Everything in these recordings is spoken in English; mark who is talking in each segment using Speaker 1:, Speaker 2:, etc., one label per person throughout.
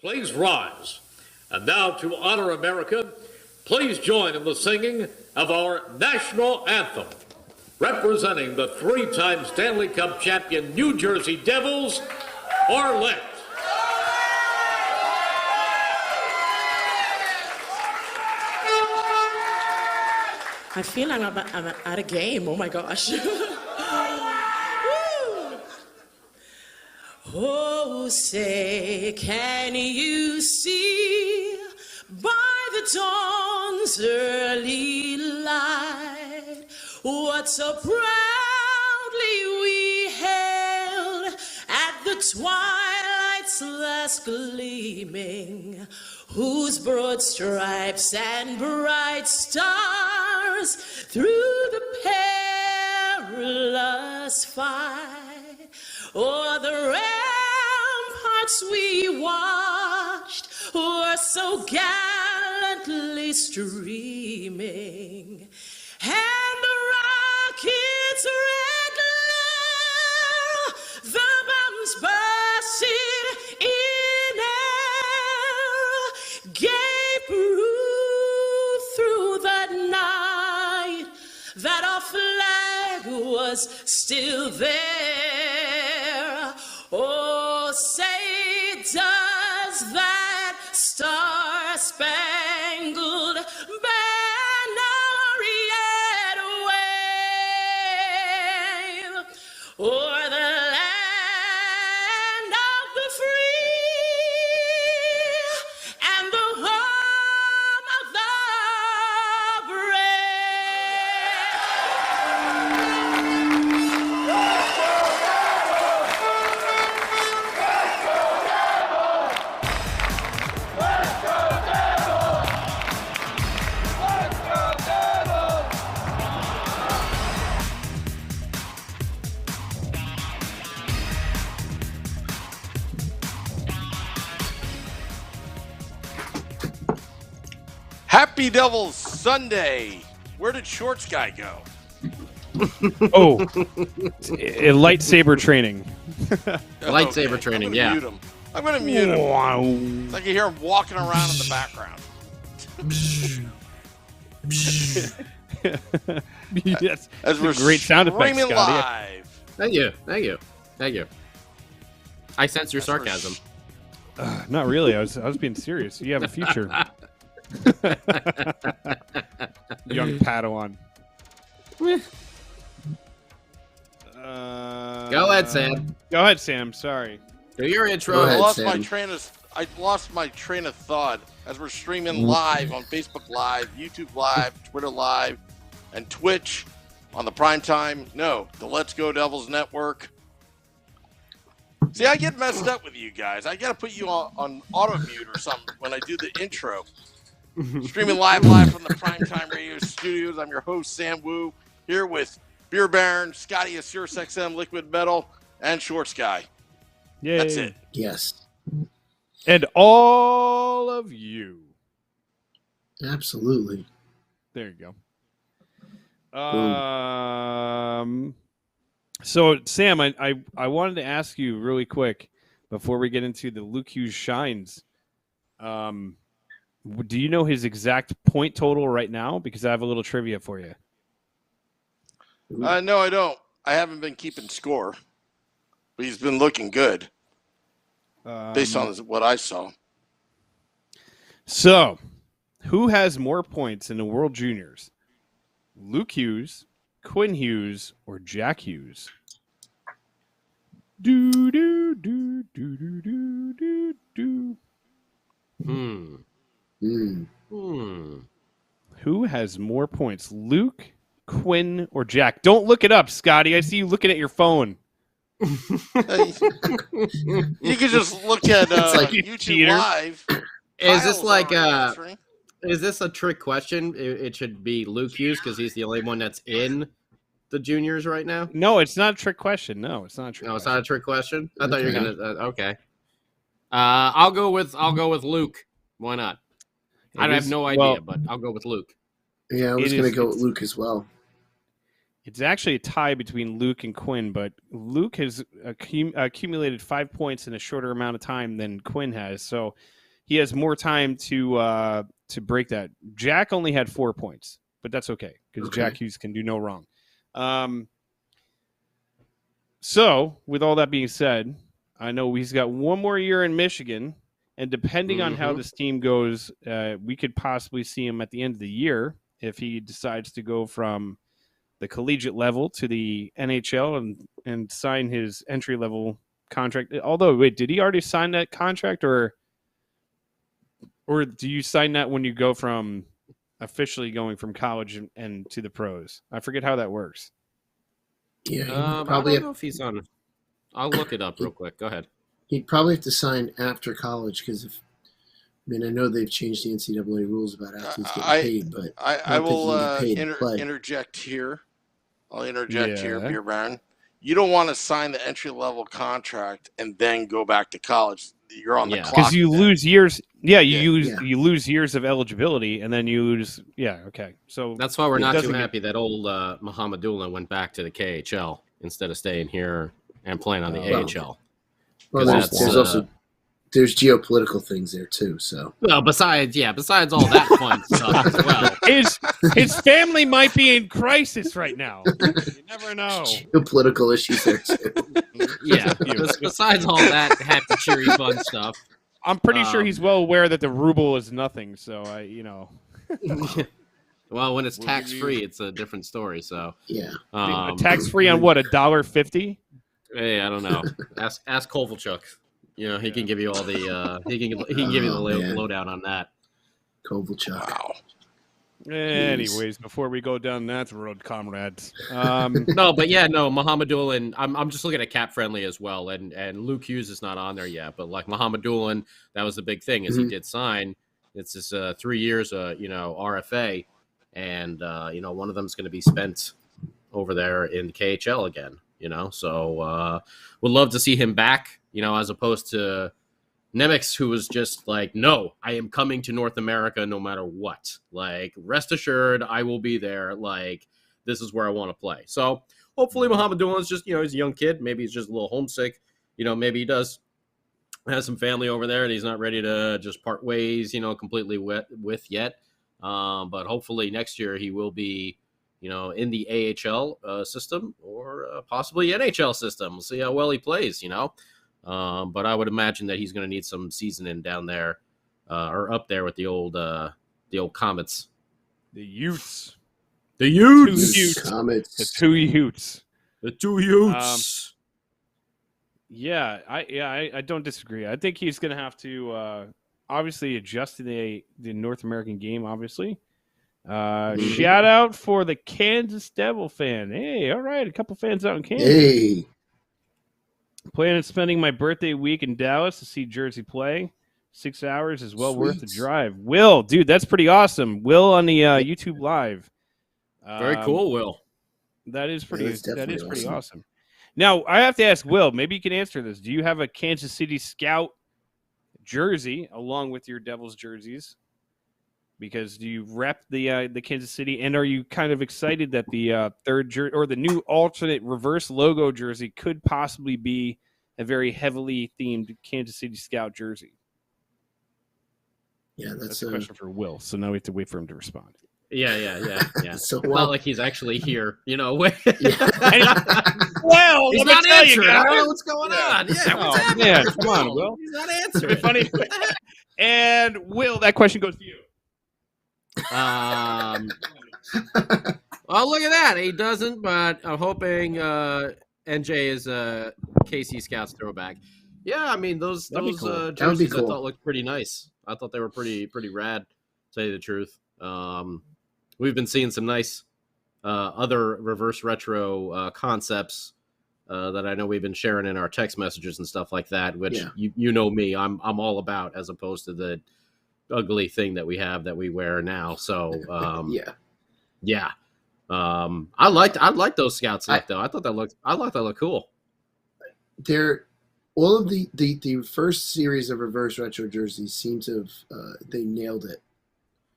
Speaker 1: Please rise. And now to honor America, please join in the singing of our national anthem. Representing the three-time Stanley Cup champion New Jersey Devils, Arlette.
Speaker 2: I feel like I'm at a game. Oh my gosh. Oh, say, can you see by the dawn's early light what so proudly we hailed at the twilight's last gleaming, whose broad stripes and bright stars through the perilous fight o'er the ramparts we watched were so gallantly streaming, and the rocket's red glare, the bombs bursting in air, gave proof through the night that our flag was still there. Oh, say, does that star-spangled banner yet wave o'er the land of the free and the home of the
Speaker 3: Happy Devils Sunday. Where did Shorts Guy go?
Speaker 4: Oh, lightsaber training.
Speaker 5: Lightsaber training, yeah.
Speaker 3: I'm going to mute him. I can hear him walking around in the background.
Speaker 4: That's
Speaker 3: As we're
Speaker 4: a great sound effect,
Speaker 3: streaming
Speaker 4: Scotty.
Speaker 3: live.
Speaker 5: Thank you. I sense your sarcasm.
Speaker 4: Not really. I was being serious. You have a future. Young Padawan.
Speaker 5: Go ahead, Sam.
Speaker 4: Go ahead, Sam. Sorry.
Speaker 5: Do your intro.
Speaker 3: I lost my train of thought as we're streaming live on Facebook Live, YouTube Live, Twitter Live, and Twitch on the the Let's Go Devils Network. See, I get messed up with you guys. I got to put you on auto mute or something when I do the intro. Streaming live from the Primetime Radio Studios. I'm your host, Sam Wu, here with Beer Baron, Scotty of Sirius XM Liquid Metal, and Shorts Guy.
Speaker 4: Yay.
Speaker 3: That's it.
Speaker 6: Yes.
Speaker 4: And all of you.
Speaker 6: Absolutely.
Speaker 4: There you go. So, Sam, I wanted to ask you really quick before we get into the Luke Hughes shines. Do you know his exact point total right now? Because I have a little trivia for you.
Speaker 3: No, I don't. I haven't been keeping score, but he's been looking good based on what I saw.
Speaker 4: So, who has more points in the World Juniors? Luke Hughes, Quinn Hughes, or Jack Hughes? Do do do do do do do do. Who has more points, Luke, Quinn, or Jack? Don't look it up, Scotty. I see you looking at your phone.
Speaker 3: You can just look at
Speaker 5: like
Speaker 3: YouTube
Speaker 4: cheater.
Speaker 3: Live.
Speaker 5: Is this like is this a trick question? It should be Luke Hughes because he's the only one that's in the juniors right now.
Speaker 4: No, it's not a trick question. No, it's not a trick.
Speaker 5: No, it's not a trick question. I thought you were gonna. Okay. I'll go with Luke. Why not? I have no idea, but I'll go with Luke.
Speaker 6: Yeah, I was going to go with Luke as well.
Speaker 4: It's actually a tie between Luke and Quinn, but Luke has accumulated 5 points in a shorter amount of time than Quinn has, so he has more time to break that. Jack only had 4 points, but that's okay because Jack Hughes can do no wrong. So, with all that being said, I know he's got one more year in Michigan, and depending on how this team goes, we could possibly see him at the end of the year if he decides to go from the collegiate level to the NHL and sign his entry-level contract. Although, wait, did he already sign that contract, or do you sign that when you go from officially going from college and to the pros? I forget how that works.
Speaker 5: Yeah, probably. I don't know if he's on. I'll look it up real quick. Go ahead.
Speaker 6: He'd probably have to sign after college because I know they've changed the NCAA rules about athletes getting paid, but
Speaker 3: I will interject here. I'll interject here, Beer Baron. You don't want to sign the entry-level contract and then go back to college. You're on the clock.
Speaker 4: Because you lose years. Yeah, you lose years of eligibility, and then you lose. Yeah, okay. So
Speaker 5: that's why we're not too happy that old Muhammadullah went back to the KHL instead of staying here and playing on the AHL.
Speaker 6: Well, there's geopolitical things there too. So
Speaker 5: besides all that fun stuff as well,
Speaker 4: his family might be in crisis right now. You never know.
Speaker 6: Geopolitical issues there too.
Speaker 5: Yeah. Besides all that happy, cheery, fun stuff,
Speaker 4: I'm pretty sure he's well aware that the ruble is nothing. So
Speaker 5: Well, when it's tax free, it's a different story. So
Speaker 6: yeah,
Speaker 4: tax free on what, $1.50?
Speaker 5: Hey, I don't know. Ask Kovalchuk. He can give you all the he can give you the lowdown on that.
Speaker 6: Kovalchuk.
Speaker 3: Wow.
Speaker 4: Anyways, before we go down that road, comrades.
Speaker 5: Muhammadullah. I'm just looking at Cap Friendly as well, and Luke Hughes is not on there yet. But like Muhammadullah, that was the big thing is he did sign. It's this 3 years, RFA, and one of them is going to be spent over there in the KHL again. So would love to see him back. As opposed to Nemec, who was just like, no, I am coming to North America no matter what. Like, rest assured, I will be there. Like, this is where I want to play. So hopefully Muhammadullah is just, he's a young kid. Maybe he's just a little homesick. Maybe he does have some family over there and he's not ready to just part ways, completely with yet. But hopefully next year he will be, in the AHL system or possibly NHL system. We'll see how well he plays, But I would imagine that he's going to need some seasoning down there or up there with the old Comets.
Speaker 4: The Utes.
Speaker 5: The Utes.
Speaker 4: Two Utes.
Speaker 6: Comets.
Speaker 4: The two Utes.
Speaker 5: The two Utes.
Speaker 4: I don't disagree. I think he's going to have to obviously adjust to the North American game, obviously. Shout out for the Kansas Devil fan. Hey, all right, a couple fans out in Kansas.
Speaker 6: Hey.
Speaker 4: Planning on spending my birthday week in Dallas to see Jersey play. 6 hours is well worth the drive. Will, dude, that's pretty awesome. Will on the YouTube Live.
Speaker 5: Very cool, Will.
Speaker 4: That is pretty awesome. Now, I have to ask Will, maybe you can answer this. Do you have a Kansas City Scout jersey along with your Devils jerseys? Because do you rep the Kansas City, and are you kind of excited that the third jersey or the new alternate reverse logo jersey could possibly be a very heavily themed Kansas City Scout jersey?
Speaker 6: Yeah, that's
Speaker 4: a question for Will. So now we have to wait for him to respond.
Speaker 5: Yeah.
Speaker 6: So
Speaker 5: not like he's actually here,
Speaker 4: Well,
Speaker 5: he's
Speaker 4: let
Speaker 5: not
Speaker 4: me tell you,
Speaker 5: answering.
Speaker 4: guys.
Speaker 5: I don't know what's going on. Yeah, what's happening?
Speaker 4: Man, come on, Will.
Speaker 5: He's not answering.
Speaker 4: Funny. And Will, that question goes to you.
Speaker 5: Well, look at that. He doesn't, but I'm hoping NJ is a KC Scouts throwback. Yeah, I mean those jerseys I thought looked pretty nice. I thought they were pretty rad, to tell you the truth. We've been seeing some nice other reverse retro concepts that I know we've been sharing in our text messages and stuff like that, which you know me, I'm all about, as opposed to the ugly thing that we have that we wear now. So I liked those Scouts though. I thought that looked cool.
Speaker 6: They're all of the first series of reverse retro jerseys seem to have they nailed it.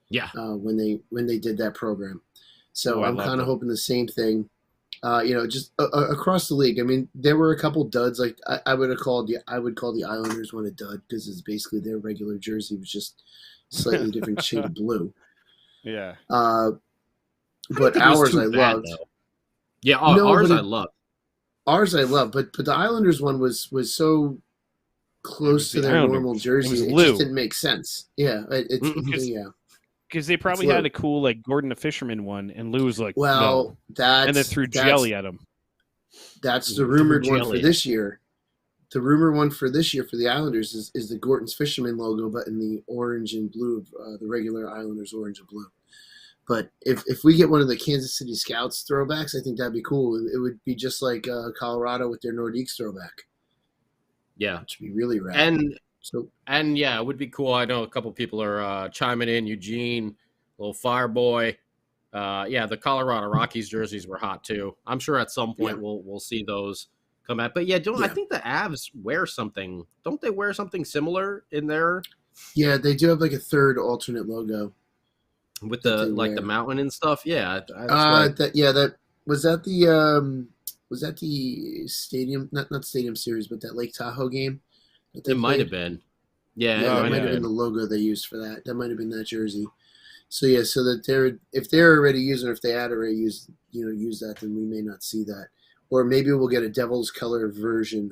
Speaker 5: Yeah.
Speaker 6: When they did that program. So I'm kind of hoping the same thing Just across the league. I mean, there were a couple duds. Like I would call the Islanders one a dud because it's basically their regular jersey was just slightly different shade of blue.
Speaker 4: Yeah.
Speaker 6: But ours I loved.
Speaker 5: Yeah, ours I loved.
Speaker 6: Ours I love, but the Islanders one was so close to their normal jersey, it just didn't make sense. Yeah,
Speaker 4: because they probably had a cool like Gordon the Fisherman one, and Lou was like,
Speaker 6: "Well,
Speaker 4: no. And then threw jelly at him."
Speaker 6: That's the rumored one for this year. The rumor one for this year for the Islanders is the Gordon's Fisherman logo, but in the orange and blue of the regular Islanders orange and blue. But if we get one of the Kansas City Scouts throwbacks, I think that'd be cool. It would be just like Colorado with their Nordiques throwback.
Speaker 5: Yeah,
Speaker 6: which would be really rad.
Speaker 5: And yeah, it would be cool. I know a couple people are chiming in. Eugene, little Fireboy. The Colorado Rockies jerseys were hot too. I'm sure at some point we'll see those come out. But I think the Avs wear something. Don't they wear something similar in there?
Speaker 6: Yeah, they do have like a third alternate logo.
Speaker 5: With the the mountain and stuff,
Speaker 6: that was that the stadium, not stadium series, but that Lake Tahoe game.
Speaker 5: It might have been, that
Speaker 6: might have been the logo they used for that. That might have been that jersey. So so that if they're already using, or if they had already used that, then we may not see that, or maybe we'll get a Devil's color version,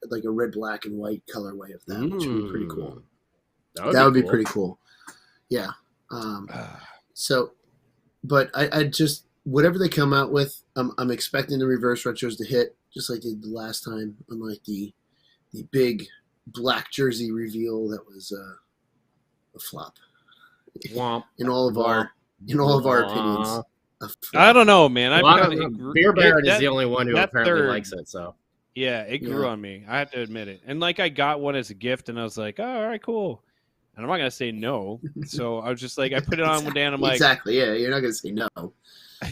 Speaker 6: like a red, black, and white colorway of that, which would be pretty cool. That would be pretty cool. Yeah. But I just, whatever they come out with, I'm expecting the reverse retros to hit just like they did the last time, unlike the big black jersey reveal that was a flop. In all of our opinions.
Speaker 4: I don't know, man.
Speaker 5: Beer Baron is the only one who apparently likes it. So
Speaker 4: yeah, it grew on me. I have to admit it. And like I got one as a gift, and I was like, oh, all right, cool. And I'm not gonna say no. So I was just like, I put it on one day, and I'm like,
Speaker 6: exactly, yeah, you're not gonna say no.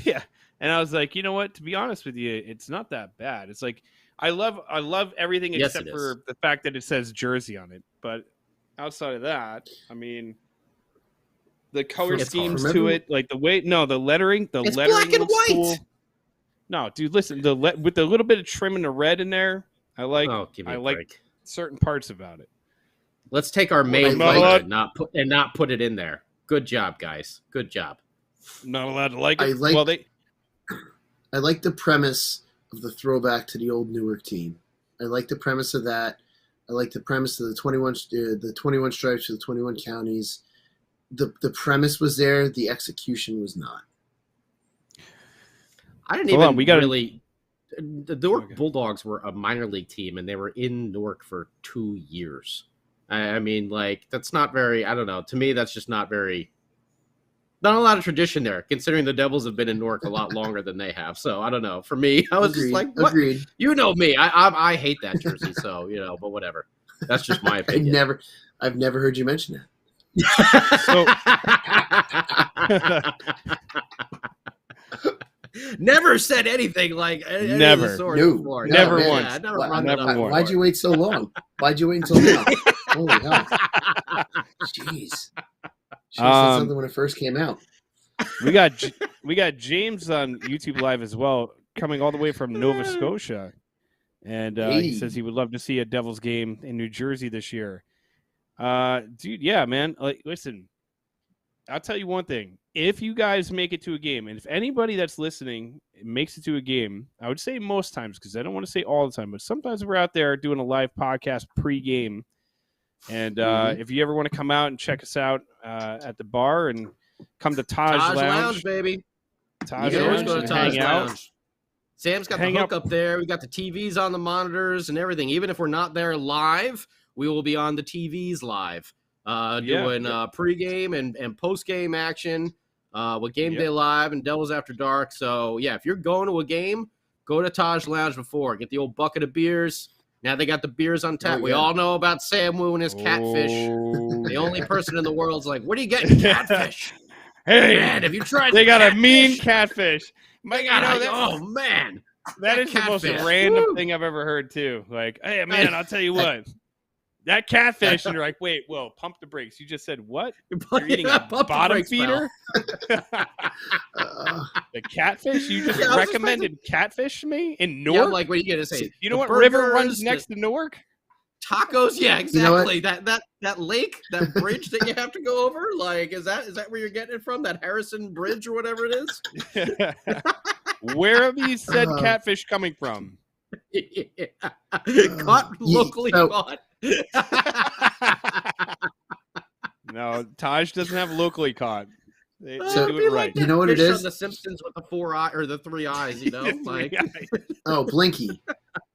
Speaker 4: Yeah, and I was like, you know what? To be honest with you, it's not that bad. It's like I love everything except for the fact that it says Jersey on it. But outside of that, I mean, the color schemes to it, like the lettering, the lettering
Speaker 5: black and white.
Speaker 4: Cool. No, dude, listen, with the little bit of trim and the red in there, I like certain parts about it.
Speaker 5: Let's take our main logo and not put it in there. Good job, guys. Good job.
Speaker 4: Not allowed to like it.
Speaker 6: I like the premise of the throwback to the old Newark team. I like the premise of that. I like the premise of the 21 stripes for the 21 counties. The premise was there. The execution was not.
Speaker 5: I didn't even the Newark Bulldogs were a minor league team, and they were in Newark for 2 years. I mean, like, that's not very, I don't know. To me, that's just not a lot of tradition there, considering the Devils have been in Newark a lot longer than they have. So, I don't know. For me, I was just like, what?
Speaker 6: Agreed.
Speaker 5: You know me. I hate that jersey, so, but whatever. That's just my opinion.
Speaker 6: I've never heard you mention that.
Speaker 5: Never said anything like
Speaker 4: never.
Speaker 5: Before.
Speaker 4: Never
Speaker 5: no,
Speaker 4: once.
Speaker 5: Never.
Speaker 6: Why'd you wait so long? Why'd you wait until now? Holy hell! Jeez. She said something when it first came out.
Speaker 4: We got James on YouTube Live as well, coming all the way from Nova Scotia, and he says he would love to see a Devils game in New Jersey this year. Dude, yeah, man. Like, listen, I'll tell you one thing. If you guys make it to a game, and if anybody that's listening makes it to a game, I would say most times, because I don't want to say all the time, but sometimes we're out there doing a live podcast pre-game. And if you ever want to come out and check us out at the bar and come to Taj Lounge,
Speaker 5: baby.
Speaker 4: Taj
Speaker 5: you can always
Speaker 4: Lounge,
Speaker 5: go to Taj
Speaker 4: hang
Speaker 5: Lounge.
Speaker 4: out.
Speaker 5: Sam's got the hook up there. We got the TVs on the monitors and everything. Even if we're not there live, we will be on the TVs live, doing pregame and postgame action with Game Day Live and Devils After Dark. So, yeah, if you're going to a game, go to Taj Lounge before. Get the old bucket of beers. Now they got the beers on tap. We all know about Sam Wu and his catfish. The only person in the world's like, what are you getting, catfish?
Speaker 4: Hey,
Speaker 5: man, have you tried
Speaker 4: They got
Speaker 5: catfish?
Speaker 4: a mean catfish.
Speaker 5: Oh, man.
Speaker 4: That is the most random thing I've ever heard, too. Like, hey, man, I'll tell you what. that catfish, and you're like, wait, whoa, pump the brakes. You just said what? You're eating a bottom feeder? The catfish? You just recommended catfish to me in Newark?
Speaker 5: Yeah, I'm like, what are you gonna say?
Speaker 4: You know what river runs next to Newark?
Speaker 5: Tacos? Yeah, exactly.
Speaker 6: You know
Speaker 5: that lake, that bridge that you have to go over. Like, is that where you're getting it from? That Harrison Bridge or whatever it is?
Speaker 4: Where are these said catfish coming from?
Speaker 5: Caught locally caught.
Speaker 4: No, Taj doesn't have locally caught. They do it right.
Speaker 6: You know what it is?
Speaker 5: From The Simpsons with the 4 eye or the 3 eyes. You know, like
Speaker 6: Blinky.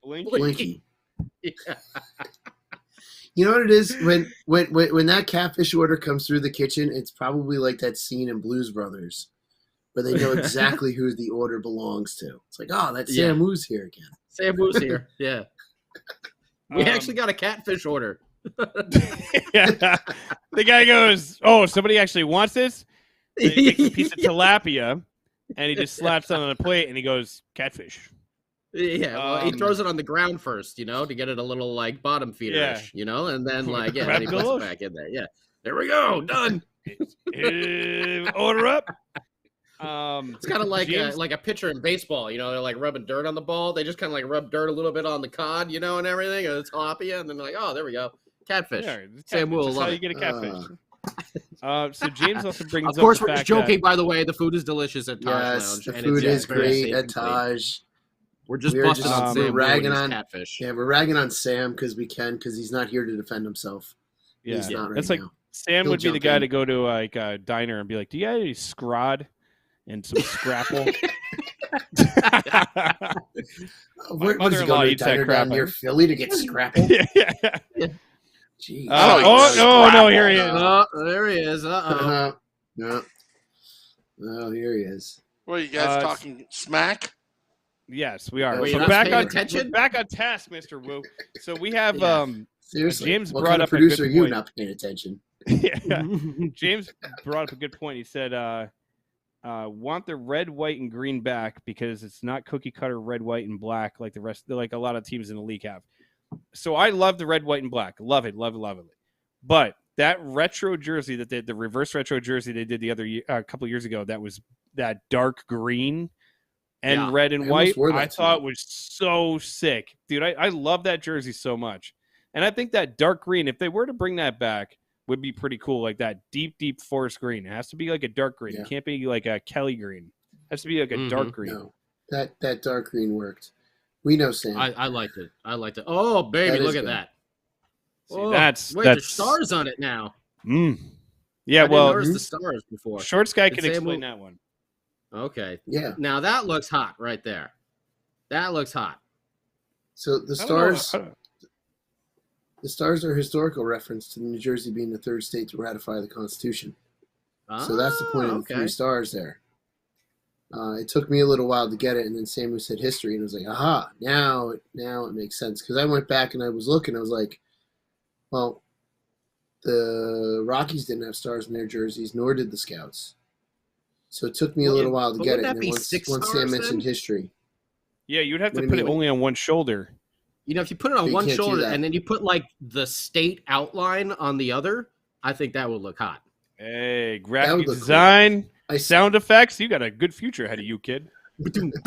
Speaker 4: Blinky.
Speaker 5: Yeah.
Speaker 6: You know what it is? When that catfish order comes through the kitchen, it's probably like that scene in Blues Brothers, where they know exactly who the order belongs to. It's like, oh, that's Sam Woo's here again.
Speaker 5: Sam Woo's here. Yeah. We actually got a catfish order.
Speaker 4: The guy goes, "Oh, somebody actually wants this." And he takes a piece of tilapia, and he just slaps it on a plate, and he goes, "Catfish."
Speaker 5: Yeah, well, he throws it on the ground first, you know, to get it a little like bottom feeder-ish, you know, and then like then he puts it back in there. Yeah, there we go, done.
Speaker 4: Order up.
Speaker 5: It's kind of like a pitcher in baseball, you know. They're like rubbing dirt on the ball. They just kind of like rub dirt a little bit on the cod, you know, and everything, and it's tilapia, and then they're like, oh, there we go, catfish.
Speaker 4: Yeah,
Speaker 5: Sam will love
Speaker 4: how
Speaker 5: it.
Speaker 4: you get a catfish. So James also brings up
Speaker 5: of course,
Speaker 4: the
Speaker 5: we're
Speaker 4: fact
Speaker 5: joking.
Speaker 4: that,
Speaker 5: by the way, the food is delicious at Taj Lounge.
Speaker 6: The food is great at Taj.
Speaker 5: We're just busting on Sam.
Speaker 6: We're ragging on
Speaker 5: catfish.
Speaker 6: Yeah, we're ragging on Sam because he's not here to defend himself.
Speaker 4: Yeah,
Speaker 6: he's not right
Speaker 4: that's like
Speaker 6: now.
Speaker 4: Sam would be the guy to go to like a diner and be like, "Do you have any scrod and some scrapple?"
Speaker 6: Where does he go to a diner down near Philly to get scrapple?
Speaker 4: Yeah.
Speaker 6: Jeez.
Speaker 4: No, here he is.
Speaker 5: Oh, there he is.
Speaker 6: No. Oh, here he is.
Speaker 3: What are you guys talking smack?
Speaker 4: Yes, we are.
Speaker 5: Wait,
Speaker 4: so
Speaker 5: you're
Speaker 4: back
Speaker 5: not
Speaker 4: on
Speaker 5: paying attention?
Speaker 4: back on task, Mr. Wu. So we have
Speaker 6: Seriously,
Speaker 4: James
Speaker 6: what
Speaker 4: brought
Speaker 6: kind
Speaker 4: up
Speaker 6: of producer
Speaker 4: a
Speaker 6: are
Speaker 4: good
Speaker 6: you
Speaker 4: point.
Speaker 6: not paying attention?
Speaker 4: Yeah. James brought up a good point. He said, want the red, white, and green back because it's not cookie cutter red, white, and black like the rest, like a lot of teams in the league have. So I love the red, white, and black. Love it. But that retro jersey the reverse retro jersey they did the other year, a couple of years ago, that was that dark green and red and white, I thought was so sick. Dude, I love that jersey so much. And I think that dark green, if they were to bring that back, would be pretty cool. Like that deep forest green. It has to be like a dark green. It can't be like a Kelly green. It has to be like a dark green.
Speaker 6: No, that dark green worked. We know, Sam.
Speaker 5: I liked it. Oh, baby, look at that.
Speaker 4: See,
Speaker 5: wait, there's stars on it now.
Speaker 4: Yeah,
Speaker 5: I didn't notice the stars before.
Speaker 4: Shorts guy can explain that one.
Speaker 5: Okay.
Speaker 6: Yeah.
Speaker 5: Now that looks hot right there. That looks hot.
Speaker 6: So the stars are a historical reference to New Jersey being the third state to ratify the Constitution. So that's the point of the 3 stars there. It took me a little while to get it, and then Samu said history, and I was like, aha, now it makes sense. Because I went back and I was looking, I was like, well, the Rockies didn't have stars in their jerseys, nor did the Scouts. So it took me a little while to get it. And then once Sam mentioned history.
Speaker 4: Yeah, you'd have to put it only on one shoulder.
Speaker 5: You know, if you put it on one shoulder and then you put like the state outline on the other, I think that would look hot.
Speaker 4: Hey, graphic design, sound effects. You got a good future ahead of you, kid.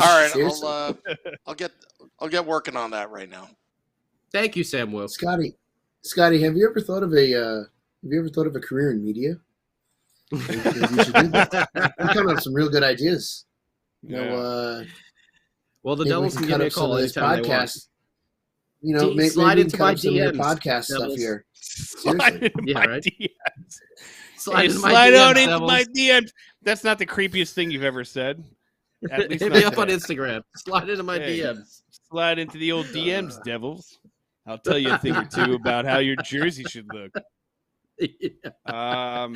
Speaker 3: All right, I'll get working on that right now.
Speaker 5: Thank you, Sam Will.
Speaker 6: Scotty, have you ever thought of a career in media? You should do that. You come up with some real good ideas. You know,
Speaker 5: well, the Devils can give me a call anytime they want.
Speaker 6: You know, maybe
Speaker 5: slide into my
Speaker 6: DMs.
Speaker 5: Devils.
Speaker 6: Podcast stuff here.
Speaker 4: Slide into my DMs.
Speaker 5: Slide
Speaker 4: on into my DMs. That's not the creepiest thing you've ever said.
Speaker 5: At least hit me up on Instagram. Slide into my DMs.
Speaker 4: Slide into the old DMs, Devils. I'll tell you a thing or two about how your jersey should look.
Speaker 6: No,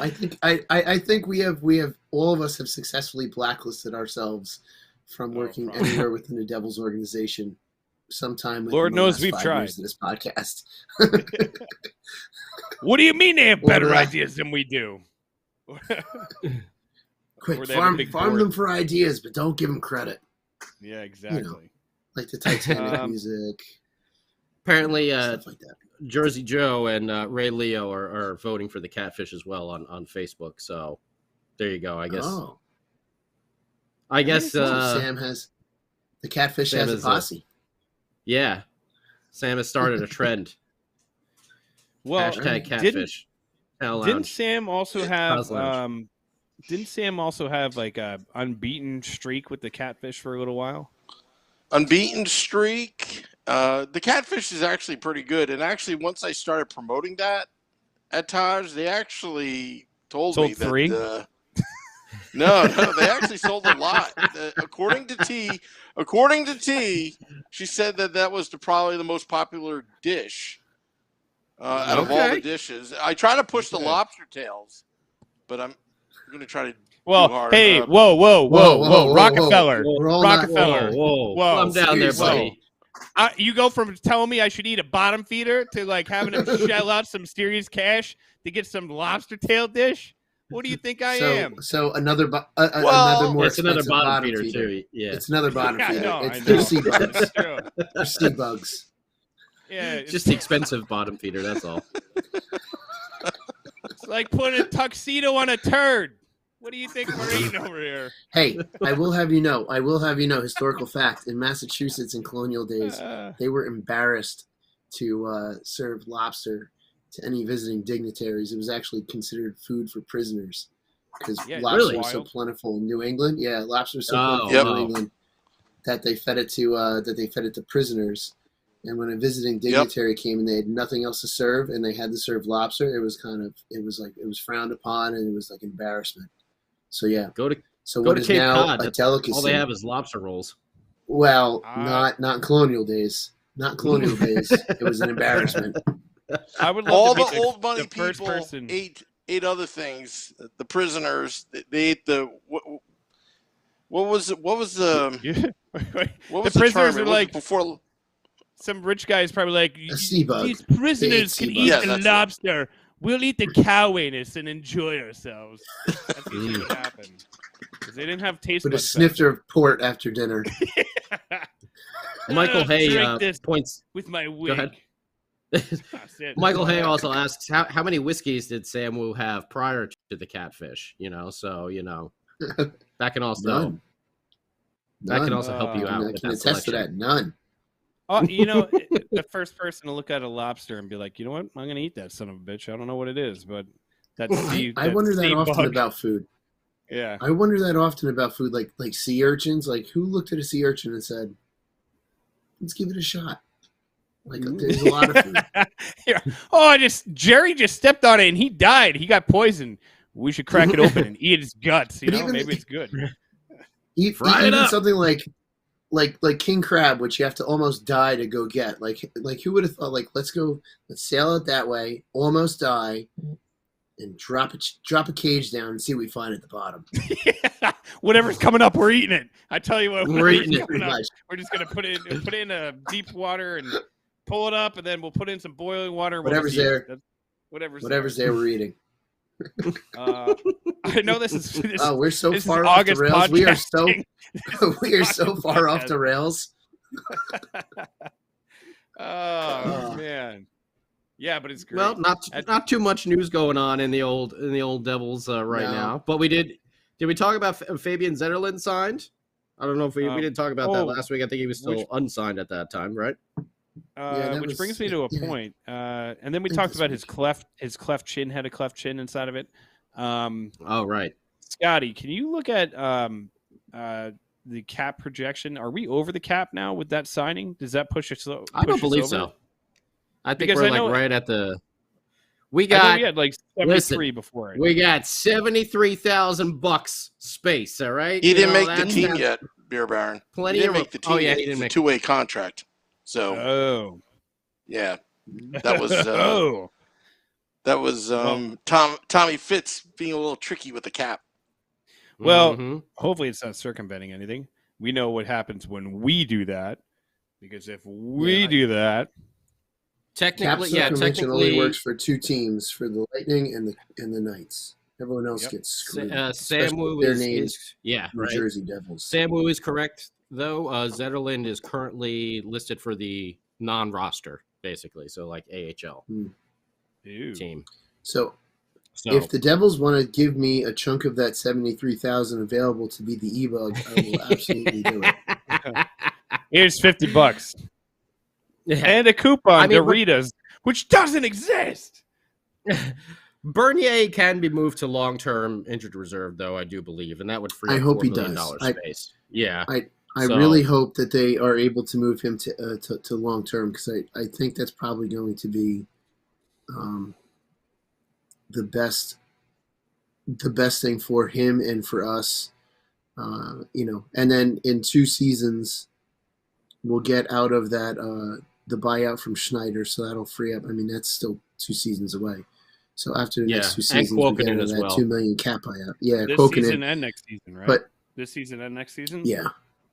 Speaker 6: I think we have all of us have successfully blacklisted ourselves from working anywhere within the Devils organization. Sometime,
Speaker 4: Lord knows we've tried
Speaker 6: this podcast.
Speaker 4: What do you mean they have better ideas than we do?
Speaker 6: Quick, farm them for ideas, but don't give them credit.
Speaker 4: Yeah, exactly.
Speaker 6: You know, like the Titanic music.
Speaker 5: Apparently,
Speaker 6: stuff like that.
Speaker 5: Jersey Joe and Ray Leo are voting for the catfish as well on Facebook. So there you go. I guess.
Speaker 6: Oh,
Speaker 5: I guess
Speaker 6: Sam has the catfish
Speaker 5: Sam
Speaker 6: has a
Speaker 5: is
Speaker 6: posse.
Speaker 5: Yeah, Sam has started a trend.
Speaker 4: Well,
Speaker 5: Hashtag catfish.
Speaker 4: Didn't Sam also have
Speaker 5: Lounge.
Speaker 4: Didn't Sam also have like a unbeaten streak with the catfish for a little while?
Speaker 3: Unbeaten streak. The catfish is actually pretty good, and actually, once I started promoting that at Taj, they actually told me that.
Speaker 4: 3?
Speaker 3: No, they actually sold a lot. According to T, she said that was probably the most popular dish out of all the dishes. I try to push the lobster tails, but I'm going to try to.
Speaker 4: Well,
Speaker 3: do hard.
Speaker 4: hey, whoa, Rockefeller, Rockefeller,
Speaker 5: whoa, calm down there, buddy.
Speaker 4: You go from telling me I should eat a bottom feeder to like having him shell out some serious cash to get some lobster tail dish. What do you think I am?
Speaker 6: So another more
Speaker 5: it's another
Speaker 6: expensive
Speaker 5: bottom feeder too. Yeah,
Speaker 6: it's another bottom feeder.
Speaker 4: No,
Speaker 6: They're sea bugs. They're sea bugs.
Speaker 4: Yeah,
Speaker 5: just the expensive bottom feeder. That's all.
Speaker 4: It's like putting a tuxedo on a turd. What do you think we're eating over here?
Speaker 6: Hey, I will have you know, historical fact, in Massachusetts in colonial days, they were embarrassed to serve lobster to any visiting dignitaries. It was actually considered food for prisoners because lobster was so plentiful in New England. Yeah, lobster was so plentiful in New England that they fed it to prisoners. And when a visiting dignitary came and they had nothing else to serve and they had to serve lobster, it was frowned upon and it was like embarrassment. So yeah,
Speaker 5: go to
Speaker 6: Cape Cod. A delicacy.
Speaker 5: All they have is lobster rolls.
Speaker 6: Well, not in colonial days. Not colonial days. It was an embarrassment.
Speaker 4: I would love
Speaker 3: all
Speaker 4: to
Speaker 3: the old money
Speaker 4: the
Speaker 3: people ate other things. The prisoners they ate the what was the
Speaker 4: prisoners
Speaker 3: term?
Speaker 4: are like
Speaker 3: before.
Speaker 4: Some rich guy is probably like,
Speaker 6: a sea bug.
Speaker 4: These prisoners can eat the lobster. We'll eat the cow anus and enjoy ourselves. That's what should happen. Because they didn't have taste buds.
Speaker 6: With a snifter of port after dinner.
Speaker 5: Michael Hay points
Speaker 4: with my wig.
Speaker 5: Go ahead. Michael Hay also asks, how many whiskeys did Sam Wu have prior to the catfish? So that can also help you out.
Speaker 6: I can attest to that. None.
Speaker 4: The first person to look at a lobster and be like, you know what? I'm going to eat that son of a bitch. I don't know what it is, but that's
Speaker 6: I wonder that often about food.
Speaker 4: Yeah.
Speaker 6: I wonder that often about food, like sea urchins. Like, who looked at a sea urchin and said, let's give it a shot? Like, there's a lot of food.
Speaker 4: Yeah. Oh, Jerry just stepped on it and he died. He got poisoned. We should crack it open and eat his guts. Maybe it's good.
Speaker 6: Even something like king crab, which you have to almost die to go get. Like who would have thought? Like, let's sail it that way, almost die, and drop a cage down and see what we find at the bottom.
Speaker 4: Whatever's coming up, we're eating it. I tell you what,
Speaker 5: we're eating it.
Speaker 4: We're just gonna put it in a deep water and pull it up, and then we'll put in some boiling water.
Speaker 6: Whatever's there.
Speaker 4: Whatever's
Speaker 6: there, we're eating.
Speaker 4: I know this is.
Speaker 6: We're so far off the rails. We are so far off the rails.
Speaker 4: Oh man, yeah, but it's great.
Speaker 5: Well, not too much news going on in the old Devils now. But we did we talk about Fabian Zetterlund signed? I don't know if we didn't talk about that last week. I think he was still unsigned at that time, right?
Speaker 4: Which brings me to a point. And then we talked about his cleft chin had a cleft chin inside of it.
Speaker 5: Right.
Speaker 4: Scotty, can you look at the cap projection? Are we over the cap now with that signing? Does that push us?
Speaker 5: I don't believe so. I think we're right at the. We had like 73 before. We got $73,000 space. All right.
Speaker 3: He didn't make the team yet, Beer Baron.
Speaker 5: Plenty
Speaker 3: he didn't make the team.
Speaker 5: Oh yeah,
Speaker 3: he didn't make a two-way contract. So. Yeah, that was. That was Tommy Fitz being a little tricky with the cap.
Speaker 4: Well, hopefully it's not circumventing anything. We know what happens when we do that, because if we do that,
Speaker 6: technically only works for two teams, for the Lightning and the Knights. Everyone else gets screwed.
Speaker 5: Sam Wu New
Speaker 6: Jersey Devils.
Speaker 5: Sam Wu is correct, though. Zetterlund is currently listed for the non-roster basically. So like AHL team.
Speaker 6: So
Speaker 5: So
Speaker 6: if the Devils want to give me a chunk of that 73,000 available to be the E-Bug, I will absolutely do it.
Speaker 4: Here's $50 and a coupon to Doritos, which doesn't exist.
Speaker 5: Bernier can be moved to long-term injured reserve, though, I do believe, and that would free up $4 million space.
Speaker 6: I really hope that they are able to move him to long-term, because I think that's probably going to be the best thing for him and for us. And then in 2 seasons, we'll get out of that the buyout from Schneider, so that'll free up. I mean, that's still 2 seasons away. So after the next 2 seasons, we get out of that $2 million cap buyout. Yeah,
Speaker 4: this season and next season, right?
Speaker 6: But
Speaker 4: this season and next season.
Speaker 6: Yeah,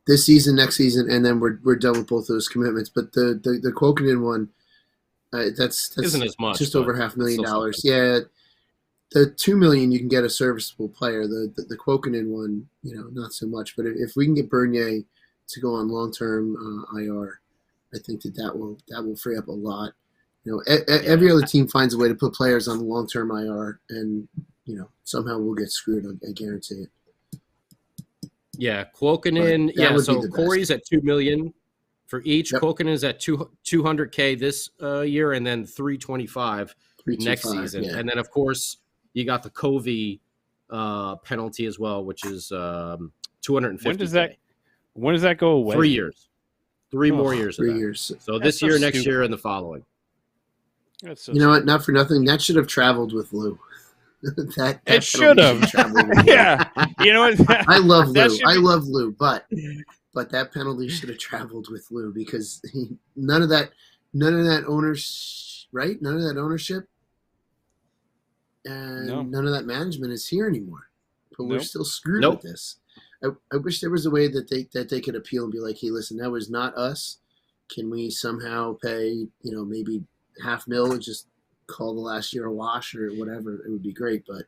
Speaker 6: this season, next season, and then we're done with both those commitments. But the Kokkonen one, that's
Speaker 5: isn't as much,
Speaker 6: just over $500,000. Yeah, the $2 million you can get a serviceable player. The Kokkonen one, not so much. But if we can get Bernier to go on long-term IR, I think that will free up a lot. Every other team finds a way to put players on long-term IR, and somehow we'll get screwed. I guarantee it.
Speaker 5: Yeah, Kokkonen. Yeah, so Corey's at $2 million for each. Yep. Kokkonen is at $200K this year, and then $325 next season. Yeah. And then of course you got the Covey penalty as well, which is $250K.
Speaker 4: When does that go away?
Speaker 5: 3 years. 3 more years.
Speaker 6: 3 years.
Speaker 5: So this year, next year, and the following.
Speaker 6: You know what? Not for nothing. That should have traveled with Lou.
Speaker 4: It should have. Yeah. You know what?
Speaker 6: I love Lou. I love Lou, but that penalty should have traveled with Lou, because none of that ownership, right? None of that ownership and none of that management is here anymore. But we're still screwed with this. I wish there was a way that they could appeal and be like, hey, listen, that was not us. Can we somehow pay, maybe $500,000 and just call the last year a wash or whatever? It would be great, but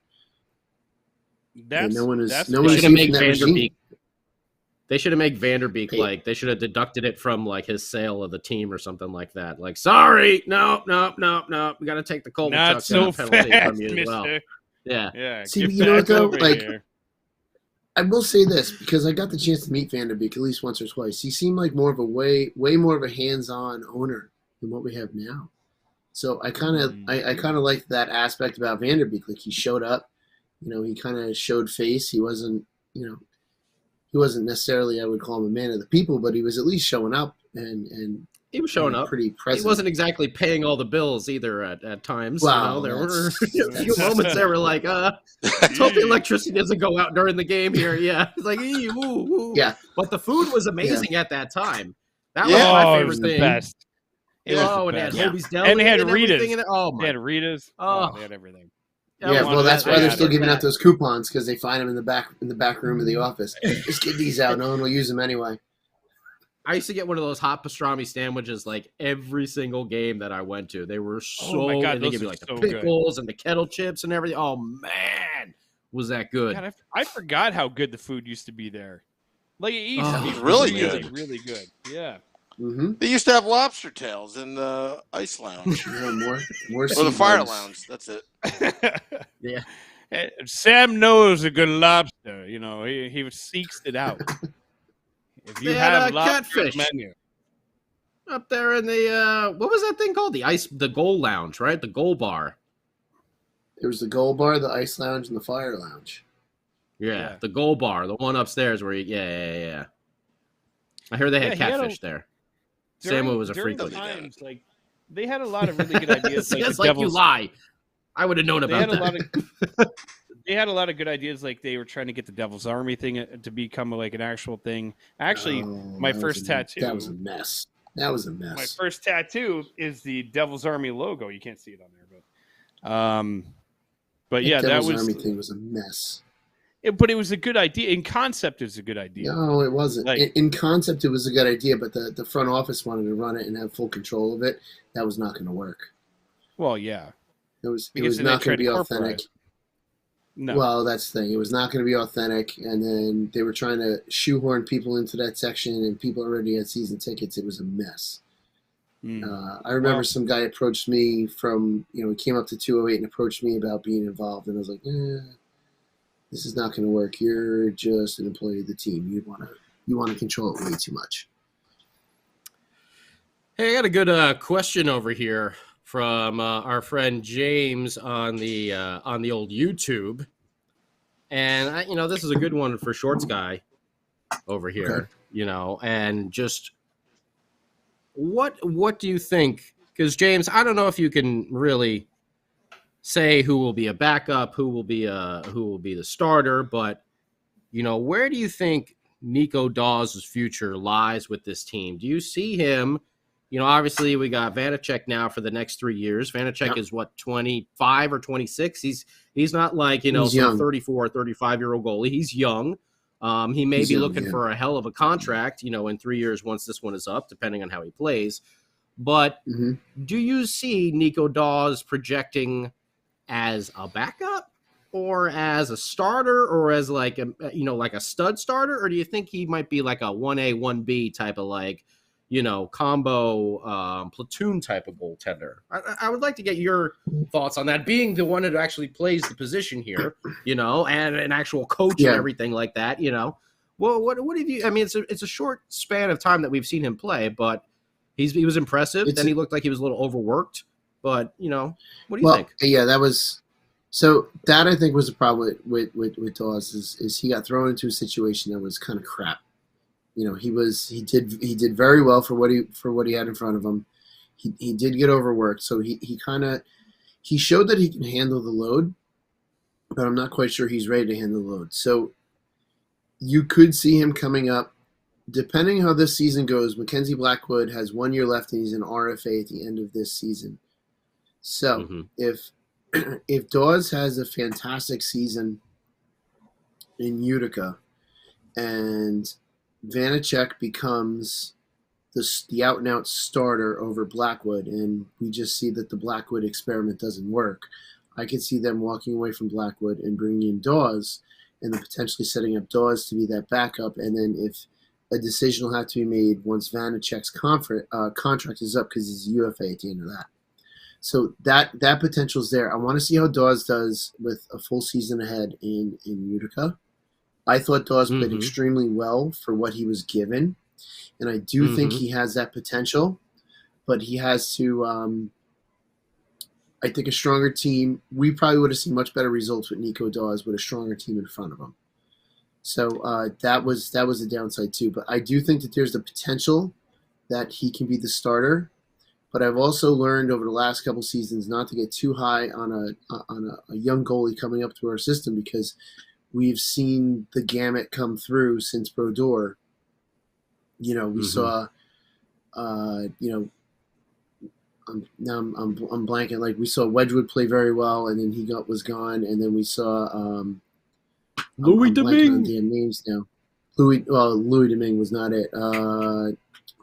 Speaker 6: no one is
Speaker 5: making that regime. They should have made Vanderbeek they should have deducted it from like his sale of the team or something like that. Like, sorry, no, we got to take the Kovalchuk
Speaker 4: not so
Speaker 5: penalty
Speaker 4: fast,
Speaker 5: from you as well. Yeah.
Speaker 6: See, you know what though? Like, I will say this, because I got the chance to meet Vanderbeek at least once or twice. He seemed like more of a way more of a hands-on owner than what we have now. So I kind of liked that aspect about Vanderbeek. Like, he showed up, he kind of showed face. He wasn't necessarily, I would call him a man of the people, but he was at least showing up and
Speaker 5: he was showing up.
Speaker 6: Pretty present.
Speaker 5: He wasn't exactly paying all the bills either at times.
Speaker 6: Wow,
Speaker 5: there were a few moments there were like, let's hope the electricity doesn't go out during the game here. Yeah. It's like, ooh.
Speaker 6: Yeah.
Speaker 5: But the food was amazing at that time. That was my favorite thing.
Speaker 4: The best.
Speaker 5: And they had Hobie's Deli.
Speaker 4: And they had Rita's.
Speaker 5: They
Speaker 4: had Rita's. They had everything.
Speaker 6: Yeah, well, that's why they're still giving out those coupons, because they find them in the back room of the office. Just give these out. No one will use them anyway.
Speaker 5: I used to get one of those hot pastrami sandwiches like every single game that I went to. They were so good. And they give you like the pickles and the kettle chips and everything. Oh man, was that good?
Speaker 4: God, I forgot how good the food used to be there. Like, it used to be
Speaker 3: really good.
Speaker 4: Really good. Yeah.
Speaker 6: Mm-hmm.
Speaker 3: They used to have lobster tails in the ice lounge.
Speaker 6: More
Speaker 3: or the fire lounge. That's it.
Speaker 5: Yeah.
Speaker 4: Sam knows a good lobster. He seeks it out. If you have
Speaker 5: catfish
Speaker 4: menu
Speaker 5: up there in the what was that thing called? The Goal Lounge, right? The Goal Bar.
Speaker 6: There was the Goal Bar, the Ice Lounge, and the Fire Lounge.
Speaker 5: Yeah. The Goal Bar, the one upstairs where yeah. I heard they had catfish there. Samuel was a freak like that.
Speaker 4: Like, they had a lot of really good ideas.
Speaker 5: It's like you lie. I would have known about that.
Speaker 4: They had a lot of good ideas. Like, they were trying to get the Devil's Army thing to become like an actual thing. Actually, my first tattoo.
Speaker 6: That was a mess.
Speaker 4: My first tattoo is the Devil's Army logo. You can't see it on there, but yeah, that was
Speaker 6: Army thing was a mess.
Speaker 4: But it was a good idea. In concept, it was a good idea.
Speaker 6: No, it wasn't. In concept, it was a good idea, but the front office wanted to run it and have full control of it. That was not going to work.
Speaker 4: Well, yeah.
Speaker 6: It was not going to be authentic.
Speaker 4: No.
Speaker 6: Well, that's the thing. It was not going to be authentic, and then they were trying to shoehorn people into that section, and people already had season tickets. It was a mess. I remember some guy approached me from, he came up to 208 and approached me about being involved, and I was like, this is not going to work. You're just an employee of the team. You want to control it way too much.
Speaker 5: Hey, I got a good question over here from our friend James on the old YouTube, and this is a good one for Shorts Guy over here.
Speaker 6: Okay.
Speaker 5: And just what do you think? Because James, I don't know if you can really say who will be a backup, who will be the starter, but where do you think Nico Dawes' future lies with this team? Do you see him? Obviously we got Vanacek now for the next 3 years. Vanacek is what, 25 or 26? He's not like, some 34 or 35-year-old goalie. He's young. He may be looking for a hell of a contract, in 3 years once this one is up, depending on how he plays. But do you see Nico Dawes projecting as a backup or as a starter or as like a stud starter? Or do you think he might be like a 1A, 1B type of combo platoon type of goaltender? I would like to get your thoughts on that, being the one that actually plays the position here, and an actual coach and everything like that, Well, what have you? I mean, it's a short span of time that we've seen him play, but he was impressive. Then he looked like he was a little overworked. But what do you think?
Speaker 6: Yeah, that I think was the problem with Dawes is he got thrown into a situation that was kind of crap. He did very well for what he had in front of him. He did get overworked, so he showed that he can handle the load, but I'm not quite sure he's ready to handle the load. So you could see him coming up, depending how this season goes. Mackenzie Blackwood has 1 year left, and he's an RFA at the end of this season. So if Dawes has a fantastic season in Utica, and Vanacek becomes the out-and-out starter over Blackwood, and we just see that the Blackwood experiment doesn't work, I could see them walking away from Blackwood and bringing in Dawes, and then potentially setting up Dawes to be that backup. And then if a decision will have to be made once Vanacek's contract is up, because he's a UFA at the end of that. So that potential is there. I want to see how Dawes does with a full season ahead in Utica. I thought Dawes played extremely well for what he was given, and I do think he has that potential, but he has to I think a stronger team, we probably would have seen much better results with Nico Dawes with a stronger team in front of him. So that was a downside too. But I do think that there's the potential that he can be the starter. But I've also learned over the last couple seasons not to get too high on a young goalie coming up to our system, because we've seen the gamut come through since Brodeur. We saw, I'm blanking. Like, we saw Wedgwood play very well, and then he was gone, and then we saw
Speaker 5: Louis Domingue.
Speaker 6: On damn names now. Louis Domingue was not it. Who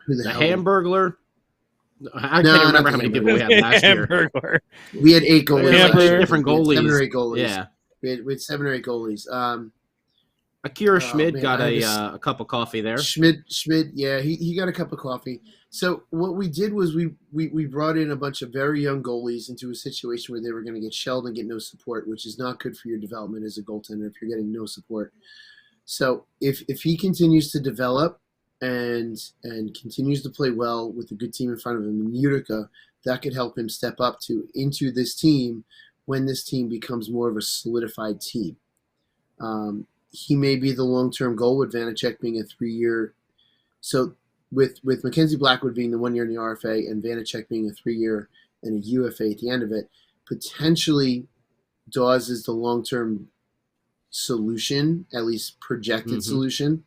Speaker 6: the hell?
Speaker 5: Hamburglar. I can't remember how many people we had last year.
Speaker 6: We had 8 goalies.
Speaker 5: Different goalies.
Speaker 6: 7 or 8 goalies.
Speaker 5: Yeah.
Speaker 6: We had 7 or 8 goalies.
Speaker 5: Akira Schmid got a cup of coffee there.
Speaker 6: Schmid, yeah, he got a cup of coffee. So what we did was we brought in a bunch of very young goalies into a situation where they were going to get shelled and get no support, which is not good for your development as a goaltender if you're getting no support. So if he continues to develop and continues to play well with a good team in front of him in Utica, that could help him step up into this team when this team becomes more of a solidified team. He may be the long-term goal, with Vanacek being a 3-year. So with Mackenzie Blackwood being the 1 year in the RFA and Vanacek being a 3-year and a UFA at the end of it, potentially Dawes is the long-term solution, at least projected solution,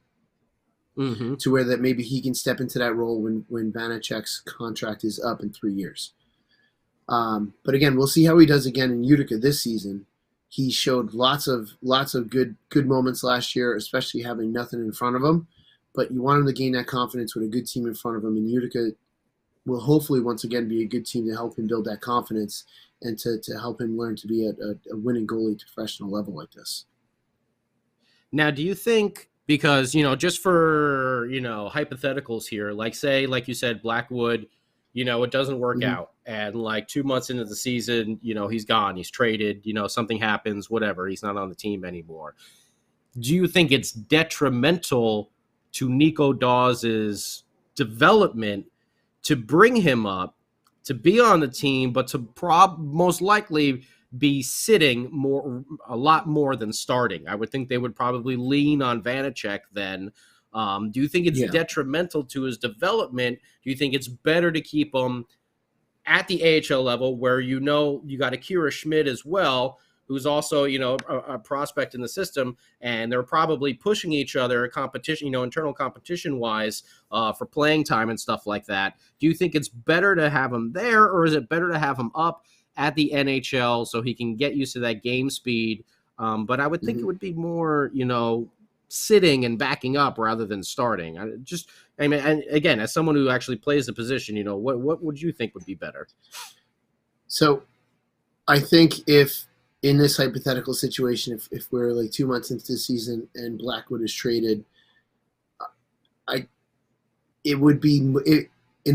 Speaker 6: to where that maybe he can step into that role when Vanacek's contract is up in 3 years. But again, we'll see how he does again in Utica this season. He showed lots of good moments last year, especially having nothing in front of him. But you want him to gain that confidence with a good team in front of him. And Utica will hopefully once again be a good team to help him build that confidence and to help him learn to be a winning goalie at a professional level like this.
Speaker 5: Now, do you think, because, just for, hypotheticals here, like say, like you said, Blackwood, it doesn't work out. And like 2 months into the season, he's gone, he's traded, something happens, whatever, he's not on the team anymore. Do you think it's detrimental to Nico Dawes's development to bring him up, to be on the team, but to most likely be sitting a lot more than starting? I would think they would probably lean on Vanacek then. Do you think it's detrimental to his development? Do you think it's better to keep him at the AHL level where you got Akira Schmidt as well, who's also, a prospect in the system, and they're probably pushing each other competition, internal competition wise for playing time and stuff like that. Do you think it's better to have him there, or is it better to have him up at the NHL so he can get used to that game speed? But I would think it would be more, sitting and backing up rather than starting. And again, as someone who actually plays the position, what would you think would be better?
Speaker 6: So I think if in this hypothetical situation, if we're like 2 months into the season and Blackwood is traded, in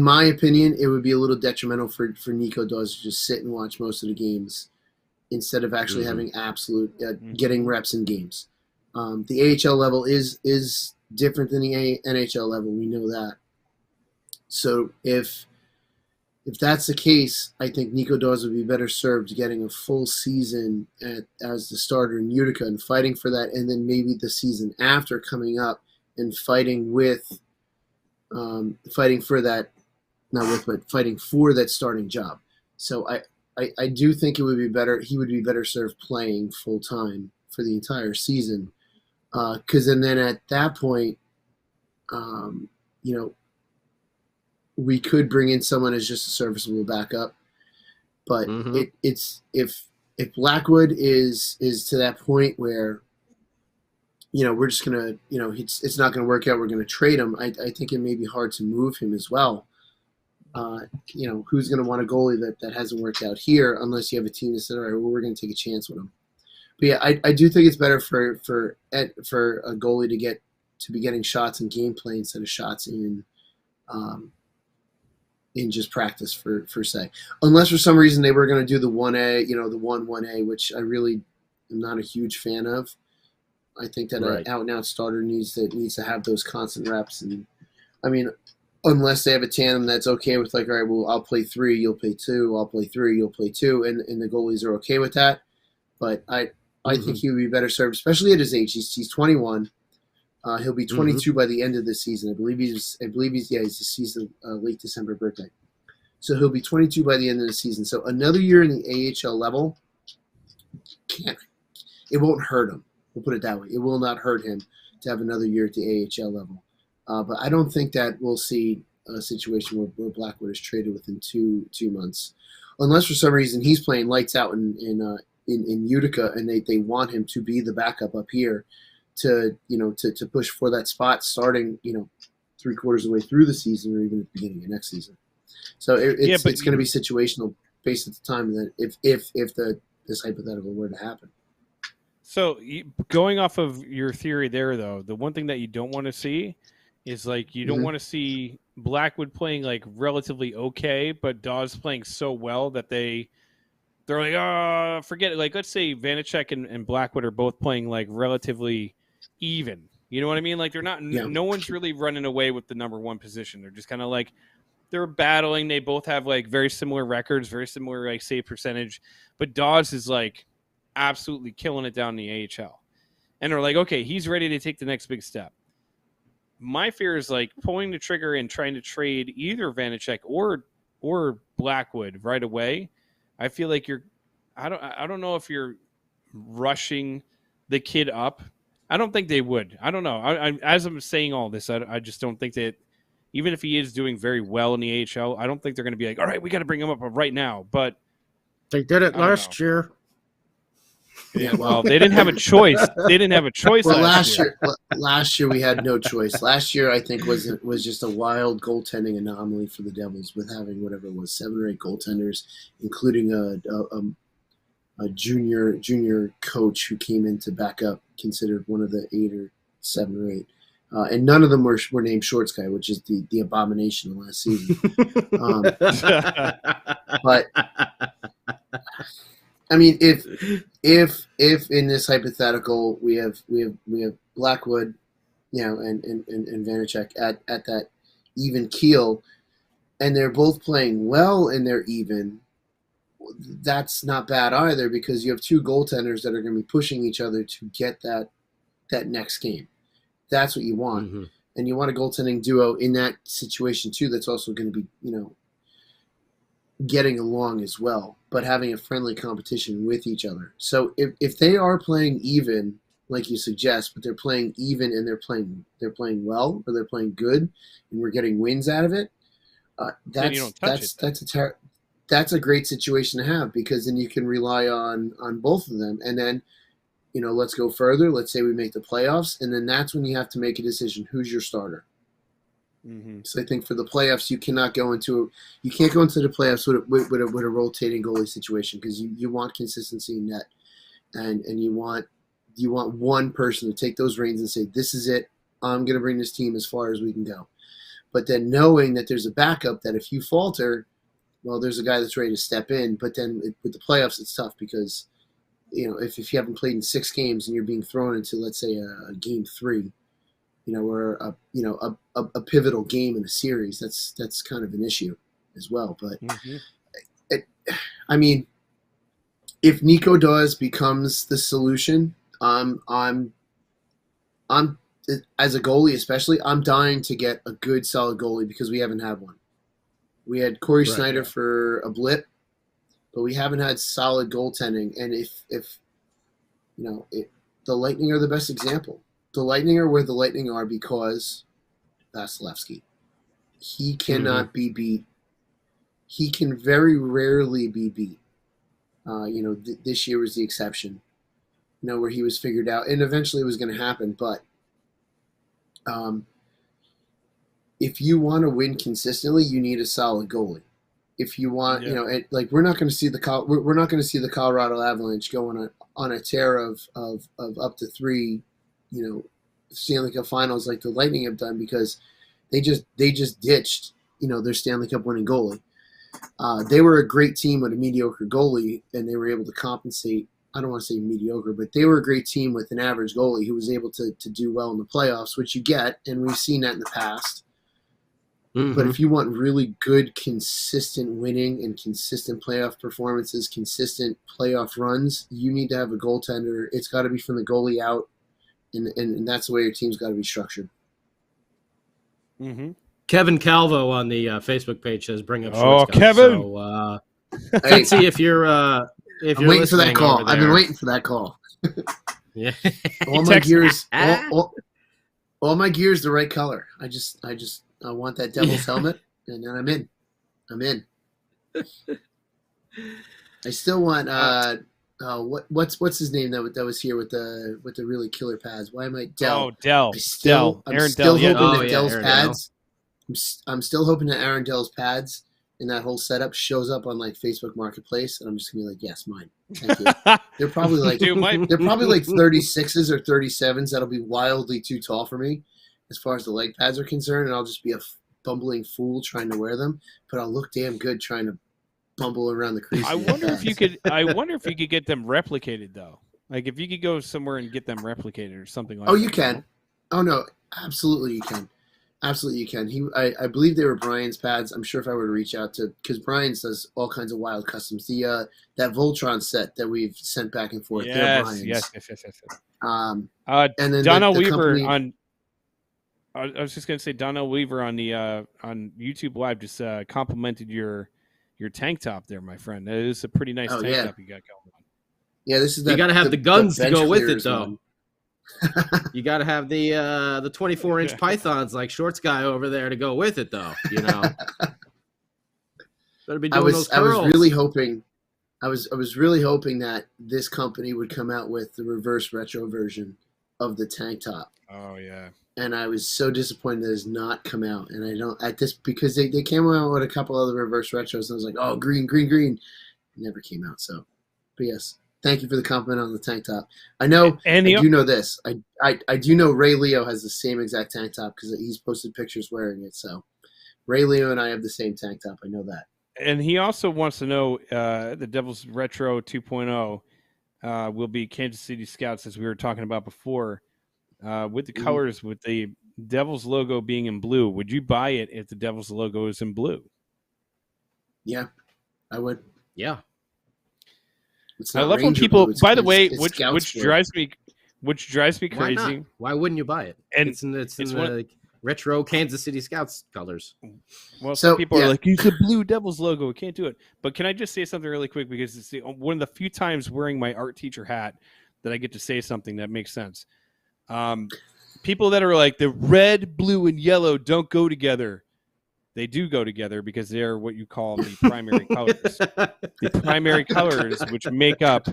Speaker 6: my opinion, it would be a little detrimental for Nico Daws to just sit and watch most of the games instead of actually having getting reps in games. The AHL level is different than the NHL level. We know that. So if that's the case, I think Nico Daws would be better served getting a full season as the starter in Utica and fighting for that, and then maybe the season after coming up and fighting for that starting job. So I do think it would be better. He would be better served playing full time for the entire season. Because then at that point, we could bring in someone as just a serviceable backup. But it's if Blackwood is to that point where, we're just gonna, it's not gonna work out, we're gonna trade him. I think it may be hard to move him as well. Who's gonna want a goalie that hasn't worked out here unless you have a team that said, all right, well, we're gonna take a chance with him. But yeah, I do think it's better for a goalie to be getting shots in gameplay instead of shots in just practice for say. Unless for some reason they were going to do the 1A, the 1-1A, which I really am not a huge fan of. I think that an out-and-out starter needs to have those constant reps. And I mean, unless they have a tandem that's okay with like, all right, well, I'll play 3, you'll play 2, I'll play 3, you'll play 2, and the goalies are okay with that. But I think he would be better served, especially at his age. He's 21. He'll be 22 by the end of the season. I believe he's a season late December birthday. So he'll be 22 by the end of the season. So another year in the AHL level, it won't hurt him. We'll put it that way. It will not hurt him to have another year at the AHL level. But I don't think that we'll see a situation where Blackwood is traded within two months, unless for some reason he's playing lights out in Utica and they want him to be the backup up here to push for that spot starting 3/4 of the way through the season or even at the beginning of next season. So it's going to be situational based at the time that if this hypothetical were to happen.
Speaker 4: So going off of your theory there, though, the one thing that you don't want to see is you don't want to see Blackwood playing relatively okay, but Dawes playing so well that they're forget it. Let's say Vanacek and Blackwood are both playing relatively even. You know what I mean? They're not. Yeah. No one's really running away with the number one position. They're just kind of they're battling. They both have very similar records, very similar save percentage, but Dawes is absolutely killing it down in the AHL, and they're okay, he's ready to take the next big step. My fear is pulling the trigger and trying to trade either Vanacek or Blackwood right away. I feel I don't know if you're rushing the kid up. I don't think they would. I don't know. As I'm saying all this, I just don't think that even if he is doing very well in the AHL, I don't think they're going to be all right, we got to bring him up right now. But
Speaker 5: they did it last year.
Speaker 4: Yeah, well, they didn't have a choice. They didn't have a choice last year.
Speaker 6: Last year we had no choice. Last year I think was just a wild goaltending anomaly for the Devils with having whatever it was 7 or 8 goaltenders, including a junior coach who came in to back up, considered one of the 8 or 7 or 8. And none of them were named Shorts Guy, which is the abomination of last season. But I mean, if in this hypothetical we have Blackwood, and Vanacek at that even keel, and they're both playing well and they're even, that's not bad either, because you have two goaltenders that are going to be pushing each other to get that next game. That's what you want. Mm-hmm. And you want a goaltending duo in that situation too that's also going to be, getting along as well, but having a friendly competition with each other. So if they are playing even, like you suggest, but they're playing even and they're playing well, or they're playing good, and we're getting wins out of it, that's a great situation to have, because then you can rely on both of them. And then, let's go further. Let's say we make the playoffs, and then that's when you have to make a decision. Who's your starter? Mm-hmm. So I think for the playoffs, you can't go into the playoffs with a rotating goalie situation, because you want consistency in net, and you want one person to take those reins and say, this is it. I'm going to bring this team as far as we can go. But then knowing that there's a backup, that if you falter, well, there's a guy that's ready to step in. But then with the playoffs, it's tough, because if you haven't played in 6 games and you're being thrown into, let's say, a game 3, or a pivotal game in a series, that's kind of an issue as well. But if Nico Daws becomes the solution, I'm as a goalie especially, I'm dying to get a good solid goalie, because we haven't had one. We had Corey Snyder for a blip, but we haven't had solid goaltending. And if the Lightning are the best example. The Lightning are where the Lightning are because Vasilevsky. He cannot be beat. He can very rarely be beat. This year was the exception, where he was figured out, and eventually it was going to happen. But if you want to win consistently, you need a solid goalie. If you want, we're not going to see the Colorado Avalanche going on a tear of up to 3, Stanley Cup finals like the Lightning have done, because they just ditched, their Stanley Cup winning goalie. They were a great team with a mediocre goalie, and they were able to compensate. I don't want to say mediocre, but they were a great team with an average goalie who was able to do well in the playoffs, which you get, and we've seen that in the past. Mm-hmm. But if you want really good, consistent winning and consistent playoff performances, consistent playoff runs, you need to have a goaltender. It's got to be from the goalie out, and that's the way your team's got to be structured.
Speaker 5: Mm-hmm. Kevin Calvo on the Facebook page says, "Bring up Shorts Guy."
Speaker 4: Kevin.
Speaker 5: So let's see if you're I'm
Speaker 6: waiting for that call. I've been waiting for that call.
Speaker 5: Yeah.
Speaker 6: All my gears, all my gears, the right color. I want that Devil's helmet, and then I'm in. I still want what's his name that was here with the really killer pads? Why am I Dell?
Speaker 4: Oh, Dell.
Speaker 6: I'm still hoping that Dell's pads. I'm still hoping that Aaron Dell's pads and that whole setup shows up on like Facebook Marketplace, and I'm just gonna be like, yes, mine. Thank you. They're probably like they're probably like 36s or 37s that'll be wildly too tall for me as far as the leg pads are concerned, and I'll just be a bumbling fool trying to wear them, but I'll look damn good trying to bumble around the crease.
Speaker 4: I wonder if you could get them replicated though. Like if you could go somewhere and get them replicated or something like that.
Speaker 6: Oh, you can. Oh no, absolutely you can. Absolutely you can. I believe they were Brian's pads. I'm sure if I were to reach out to, because Brian's does all kinds of wild customs. The that Voltron set that we've sent back and forth.
Speaker 4: Yes.
Speaker 6: And then
Speaker 4: Donnell
Speaker 6: the
Speaker 4: Weaver
Speaker 6: company,
Speaker 4: on. I was just gonna say Donnell Weaver on the on YouTube Live just complimented your tank top there, my friend. It is a pretty nice tank top you got going on.
Speaker 6: Yeah, this is that.
Speaker 5: You got to have the guns to go with it, though.
Speaker 6: One.
Speaker 5: You got to have the 24-inch pythons like Shorts Guy over there to go with it, though. Better be doing those curls.
Speaker 6: I was really hoping that this company would come out with the reverse retro version of the tank top.
Speaker 4: Oh yeah.
Speaker 6: And I was so disappointed that it has not come out. And I don't because they came out with a couple other reverse retros, and I was like, oh, green. It never came out. So, but yes, Thank you for the compliment on the tank top. I know,
Speaker 4: and
Speaker 6: I do know this. I do know Ray Leo has the same exact tank top because he's posted pictures wearing it. So Ray Leo and I have the same tank top. I know that.
Speaker 4: And he also wants to know the Devils Retro 2.0 will be Kansas City Scouts, as we were talking about before, with the colors, with the Devils logo being in blue. Would you buy it if the Devils logo is in blue?
Speaker 6: Yeah, I would.
Speaker 5: Yeah.
Speaker 6: It's
Speaker 4: I
Speaker 6: not
Speaker 4: love when
Speaker 6: Ranger
Speaker 4: people.
Speaker 6: blue,
Speaker 4: By the
Speaker 6: it's
Speaker 4: way,
Speaker 6: Scouts
Speaker 4: which
Speaker 6: blue.
Speaker 4: drives me
Speaker 5: Why
Speaker 4: crazy.
Speaker 5: not? Why wouldn't you buy it?
Speaker 4: And
Speaker 5: it's in
Speaker 4: it's
Speaker 5: the like, retro Kansas City Scouts colors.
Speaker 4: Well,
Speaker 6: So,
Speaker 4: some people are
Speaker 6: yeah.
Speaker 4: like, "It's a blue Devils logo. We can't do it." But can I just say something really quick because it's one of the few times wearing my art teacher hat that I get to say something that makes sense. People that are like the red, blue, and yellow don't go together. They do go together because they are what you call the primary colors. The primary colors, which make up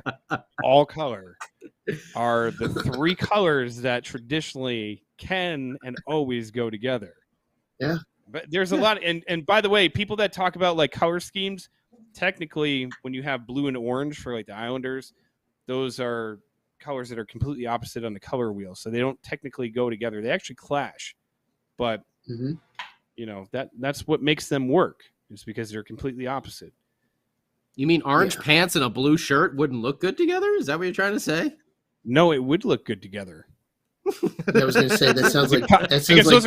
Speaker 4: all color, are the three colors that traditionally can and always go together.
Speaker 6: Yeah.
Speaker 4: But there's a lot. And by the way, people that talk about like color schemes, technically, when you have blue and orange for like the Islanders, those are colors that are completely opposite on the color wheel. So they don't technically go together. They actually clash. But you know, that's what makes them work, is because they're completely opposite.
Speaker 5: You mean orange pants and a blue shirt wouldn't look good together? Is that what you're trying to say?
Speaker 4: No, it would look good together.
Speaker 6: I was going to say that sounds like
Speaker 4: John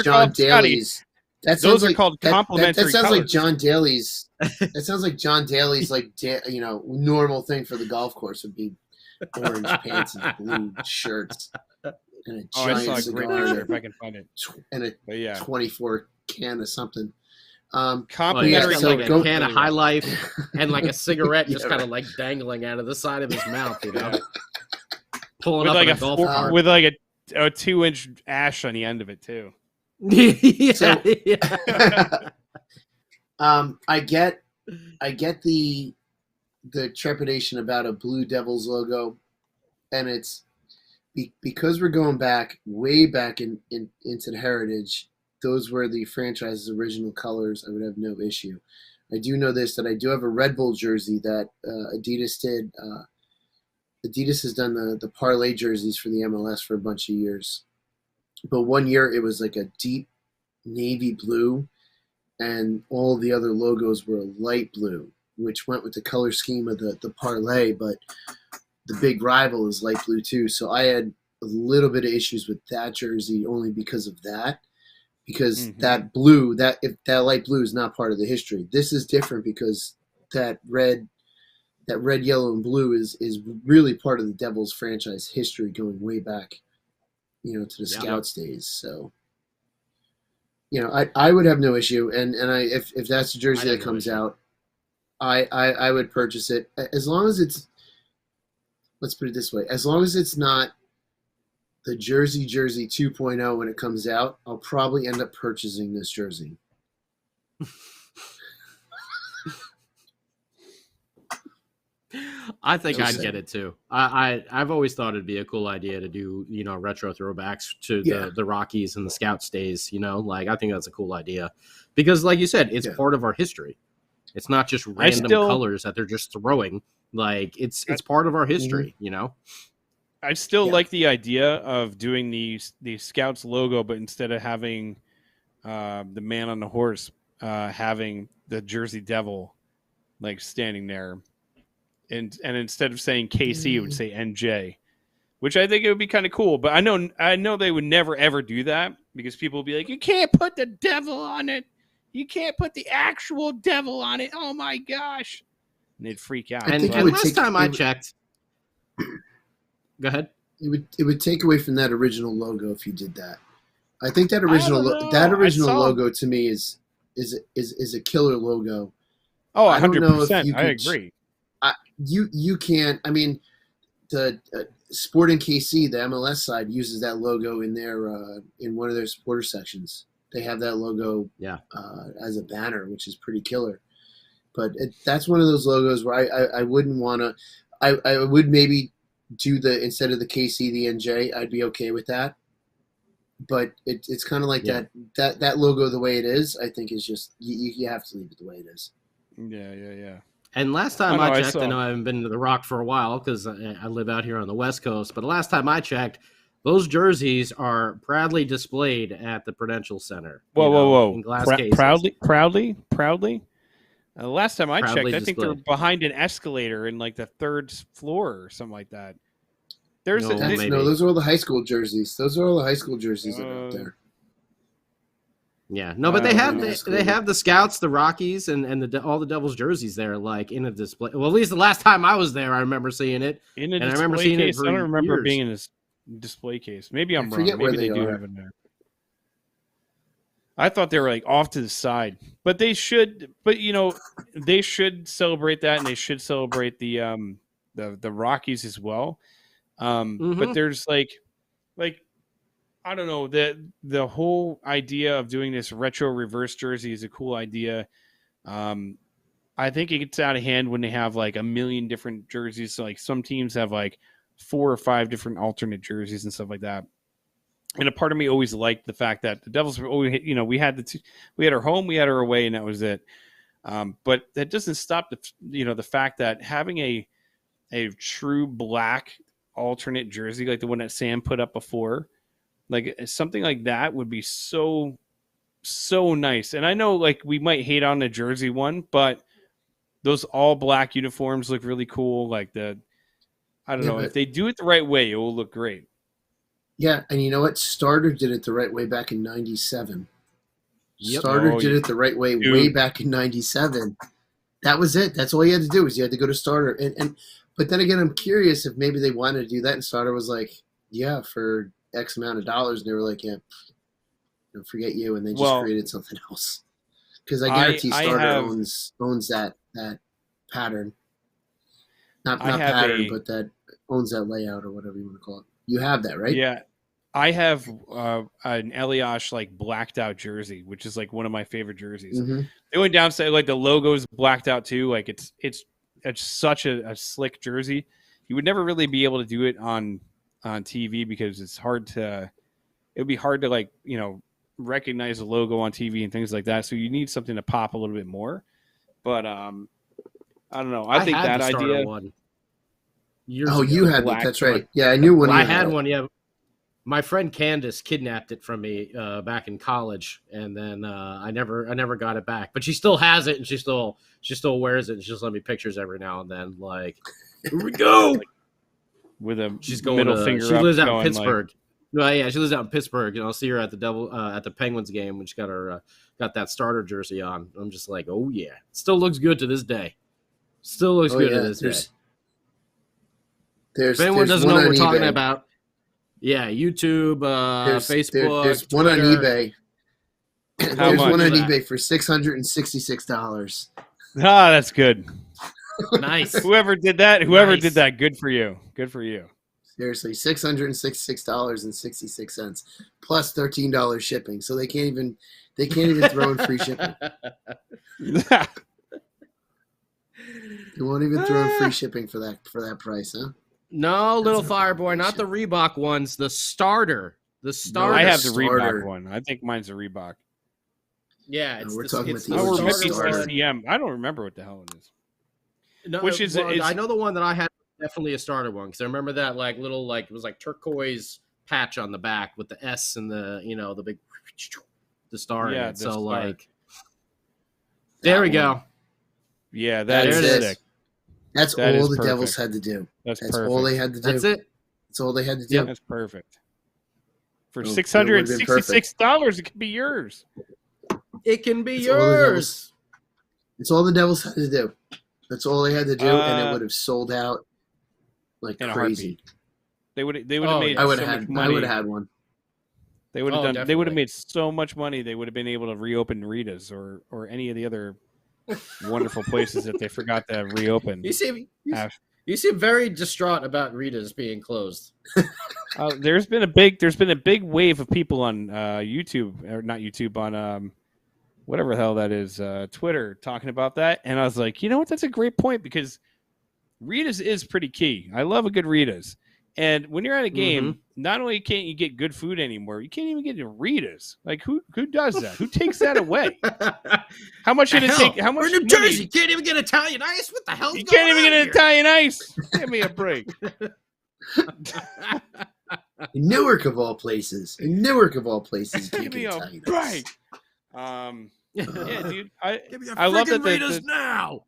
Speaker 6: John Daly's. That sounds
Speaker 4: those
Speaker 6: like
Speaker 4: are called complementary.
Speaker 6: That sounds
Speaker 4: colors.
Speaker 6: like John Daly's. That sounds like John Daly's normal thing for the golf course would be orange pants and blue shirts and a
Speaker 4: I
Speaker 6: giant
Speaker 4: saw a
Speaker 6: cigar
Speaker 4: great picture if I can find it.
Speaker 6: and a 24 can of something.
Speaker 4: Complimentary
Speaker 5: got like a can of High Life and like a cigarette just kind of like dangling out of the side of his mouth, you know, pulling
Speaker 4: with
Speaker 5: up
Speaker 4: like
Speaker 5: a golf cart.
Speaker 4: with like a 2-inch ash on the end of it too.
Speaker 6: I get the trepidation about a Blue Devils logo, and it's because we're going back way back into the heritage. Those were the franchise's original colors. I would have no issue. I do know this, that I do have a Red Bull jersey that Adidas did. Adidas has done the parlay jerseys for the MLS for a bunch of years. But one year it was like a deep navy blue, and all the other logos were light blue, which went with the color scheme of the parlay, but the big rival is light blue too. So I had a little bit of issues with that jersey only because of that. Because that blue, that light blue is not part of the history. This is different because that red, yellow, and blue is really part of the Devils franchise history going way back, to the Scouts days. So, I would have no issue, and if that's a jersey that comes out, I would purchase it as long as it's. Let's put it this way: as long as it's not the Jersey 2.0 when it comes out, I'll probably end up purchasing this jersey.
Speaker 5: I think I'd get it too. I've always thought it'd be a cool idea to do, retro throwbacks to the Rockies and the Scouts days, like I think that's a cool idea because like you said, it's part of our history. It's not just random colors that they're just throwing. Like it's part of our history,
Speaker 4: I still like the idea of doing the Scouts logo, but instead of having the man on the horse, having the Jersey Devil like standing there, and instead of saying KC, it would say NJ, which I think it would be kind of cool. But I know they would never ever do that because people would be like, you can't put the devil on it, you can't put the actual devil on it. Oh my gosh, and they'd freak out.
Speaker 5: And last time I checked. Go ahead.
Speaker 6: It would take away from that original logo if you did that. I think that original logo to me is a killer logo.
Speaker 4: Oh, 100%. I agree.
Speaker 6: You can't. I mean, the Sporting KC, the MLS side, uses that logo in their in one of their supporter sections. They have that logo as a banner, which is pretty killer. But that's one of those logos where I wouldn't want to. I would maybe do instead of the KC, the NJ. I'd be okay with that. But it's kind of like that logo the way it is. I think is just you have to leave it the way it is.
Speaker 4: Yeah.
Speaker 5: And last time
Speaker 4: I
Speaker 5: checked, I know I haven't been to the Rock for a while because I live out here on the West Coast. But the last time I checked, those jerseys are proudly displayed at the Prudential Center.
Speaker 4: Whoa!
Speaker 5: In glass cases.
Speaker 4: Proudly. Last time I
Speaker 5: Proudly
Speaker 4: checked, I think they were
Speaker 5: displayed.
Speaker 4: behind an escalator in like the 3rd floor or something like that.
Speaker 5: Maybe.
Speaker 6: No, those are all the high school jerseys. Those are all the high school jerseys that are out there.
Speaker 5: Yeah, no, but they have the Scouts, the Rockies, and all the Devils jerseys there, like in a display. Well, at least the last time I was there, I remember seeing it.
Speaker 4: In a display case, I don't remember being in this display case. Maybe I'm wrong. Maybe they do have it there. I thought they were like off to the side, but they should. But they should celebrate that, and they should celebrate the Rockies as well. But there's like I don't know, the whole idea of doing this retro reverse jersey is a cool idea. I think it gets out of hand when they have like a million different jerseys. So like some teams have like 4 or 5 different alternate jerseys and stuff like that. And a part of me always liked the fact that the Devils were always, we had we had our home, we had our away, and that was it. But that doesn't stop the fact that having a true black alternate jersey like the one that Sam put up before, like something like that would be so nice. And I know like we might hate on the jersey one, but those all black uniforms look really cool. Like I don't know, if they do it the right way, it will look great.
Speaker 6: Yeah, and you know what? Starter did it the right way back in '97.
Speaker 5: Yep.
Speaker 6: Starter did it the right way way back in '97. That was it. That's all you had to do was you had to go to Starter. But then again, I'm curious if maybe they wanted to do that, and Starter was like, "Yeah, for X amount of dollars," and they were like, "Yeah, forget you," and they just created something else. Because I guarantee Starter owns that pattern. Not pattern, but that owns that layout or whatever you want to call it. You have that, right?
Speaker 4: Yeah. I have an Eliash like blacked out jersey, which is like one of my favorite jerseys.
Speaker 6: Mm-hmm.
Speaker 4: The only downside, like the logo's blacked out too. Like it's such a slick jersey. You would never really be able to do it on TV because it's hard to. It would be hard to like recognize the logo on TV and things like that. So you need something to pop a little bit more. But I don't know. I think that idea.
Speaker 5: One.
Speaker 6: You had it. That's right. Yeah, I knew when
Speaker 5: I had one. Yeah, my friend Candace kidnapped it from me back in college, and then I never got it back. But she still has it, and she still wears it, and she just sends me pictures every now and then. Like, here we go.
Speaker 4: With a
Speaker 5: she's going
Speaker 4: middle finger.
Speaker 5: She lives out in Pittsburgh. Yeah, she lives out in Pittsburgh, and I'll see her at the Penguins game when she got that Starter jersey on. I'm just like, oh yeah, still looks good to this day. Still looks good to this day.
Speaker 6: If
Speaker 5: anyone doesn't know what we're talking about, yeah, YouTube, Facebook.
Speaker 6: There's
Speaker 5: Twitter.
Speaker 6: One on eBay. There's one on eBay for $666.
Speaker 4: Ah, that's good.
Speaker 5: Nice.
Speaker 4: Whoever did that, did that, good for you. Good for you.
Speaker 6: Seriously, $666.66 plus $13 shipping. So they can't even throw in free shipping. They won't even throw in free shipping for that price, huh?
Speaker 5: No, little Fireboy, not the Reebok ones. The Starter. The Starter.
Speaker 4: No, I have the Reebok one. I think mine's a Reebok.
Speaker 5: Yeah,
Speaker 6: we're talking about
Speaker 4: the
Speaker 6: OG
Speaker 4: Starter. I don't remember what the hell it is.
Speaker 5: No, I know the one that I had was definitely a Starter one because I remember that like little it was like turquoise patch on the back with the S and the the big the star in it. So star. Like there we go.
Speaker 4: Yeah, that's sick.
Speaker 6: That's all the Devils had to do.
Speaker 4: That's
Speaker 6: all they had to do.
Speaker 5: That's it.
Speaker 6: That's all they had to do.
Speaker 4: Yep. That's perfect. For $666, it could be yours.
Speaker 5: It can be yours.
Speaker 6: It's all the Devils had to do. That's all they had to do, and it would have sold out like crazy.
Speaker 4: They would have made.
Speaker 6: I would
Speaker 4: so
Speaker 6: have
Speaker 4: much money.
Speaker 6: I would have had one.
Speaker 4: They would have done. Definitely. They would have made so much money. They would have been able to reopen Rita's or any of the other wonderful places that they forgot to reopen.
Speaker 5: You seem very distraught about Rita's being closed.
Speaker 4: There's been a big wave of people on YouTube, or not YouTube, on whatever the hell that is, Twitter, talking about that. And I was like, you know what? That's a great point because Rita's is pretty key. I love a good Rita's. And when you're at a game, not only can't you get good food anymore, you can't even get Doritos. Like who does that? Who takes that away? How much did it take? How much?
Speaker 5: We're in New Jersey. You can't even get Italian ice. What the hell?
Speaker 4: You can't even get Italian ice. Give me a break.
Speaker 6: In Newark of all places. In Newark of all places.
Speaker 4: Give me a break. Yeah, dude.
Speaker 5: Give me a
Speaker 4: I love that
Speaker 5: Raiders now.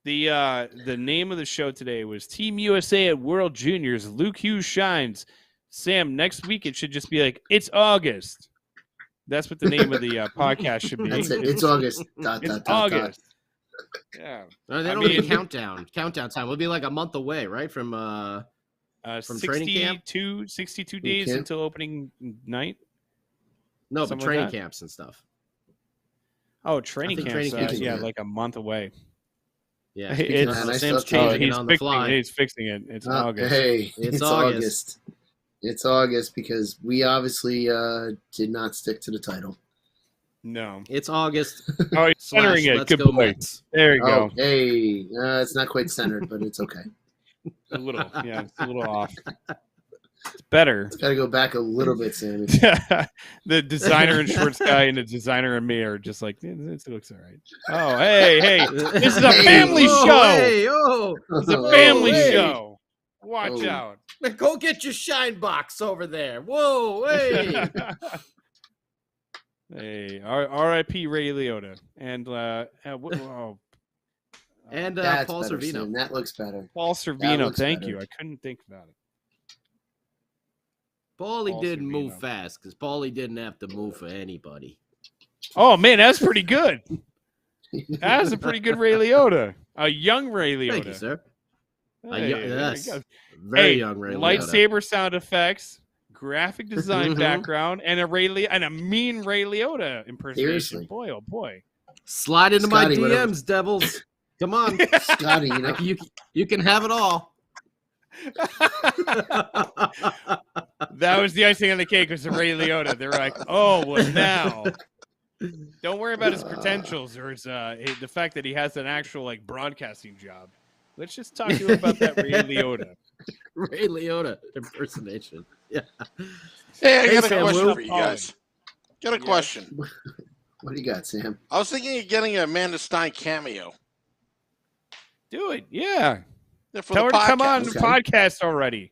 Speaker 4: The name of the show today was Team USA at World Juniors. Luke Hughes shines. Sam, next week it should just be like, it's August. That's what the name of the podcast should be.
Speaker 6: That's it. It's August.
Speaker 4: It's August. Yeah.
Speaker 5: No, they don't need countdown. Countdown time. We'll be like a month away, right? From training camp?
Speaker 4: 62 days until opening night.
Speaker 5: No,
Speaker 4: Something
Speaker 5: but training
Speaker 4: like
Speaker 5: camps and stuff.
Speaker 4: Oh, training camps.
Speaker 5: camps,
Speaker 4: Yeah, like a month away.
Speaker 5: Yeah,
Speaker 4: Sam's
Speaker 5: changing it on the fly.
Speaker 4: He's fixing it. It's August.
Speaker 6: Hey,
Speaker 5: it's August.
Speaker 6: It's August because we obviously did not stick to the title.
Speaker 4: No.
Speaker 5: It's August.
Speaker 4: Oh, he's centering it. Good boy.
Speaker 5: Mets.
Speaker 4: There you go.
Speaker 6: Hey, it's not quite centered, but it's okay.
Speaker 4: A little. Yeah, it's a little off. It's better.
Speaker 6: It's got to go back a little bit, Sammy.
Speaker 4: The designer and shorts guy and the designer and me are just like, it looks all right. Oh, hey, this is a family show.
Speaker 5: Hey,
Speaker 4: it's a family show. Watch out.
Speaker 5: Go get your shine box over there. Whoa, hey.
Speaker 4: Hey, R.I.P. Ray Liotta. And
Speaker 5: and Paul
Speaker 6: better,
Speaker 5: Servino.
Speaker 6: Sam. That looks better.
Speaker 4: Paul Servino, thank you. I couldn't think about it.
Speaker 5: Paulie didn't move fast because Paulie didn't have to move for anybody.
Speaker 4: Oh, man, that's pretty good. That's a pretty good Ray Liotta. A young Ray Liotta.
Speaker 5: Thank you, sir.
Speaker 4: Hey,
Speaker 5: Yes. Very young Ray Liotta.
Speaker 4: Lightsaber sound effects, graphic design background, and a mean Ray Liotta impersonation.
Speaker 6: Seriously.
Speaker 4: Boy, oh boy.
Speaker 5: Slide into
Speaker 6: Scotty,
Speaker 5: my DMs, devils. Come on.
Speaker 6: Scotty,
Speaker 5: you can have it all.
Speaker 4: That was the icing on the cake was the Ray Liotta. They're like, oh, well, now. Don't worry about his potentials or his, the fact that he has an actual like broadcasting job. Let's just talk to him about that Ray Liotta.
Speaker 5: Ray Liotta impersonation. Yeah.
Speaker 3: Hey, I got a question for you guys. Got a question.
Speaker 6: What do you got, Sam?
Speaker 3: I was thinking of getting an Amanda Stein cameo.
Speaker 4: Do it, yeah.
Speaker 3: Tell
Speaker 4: her to come on the podcast already.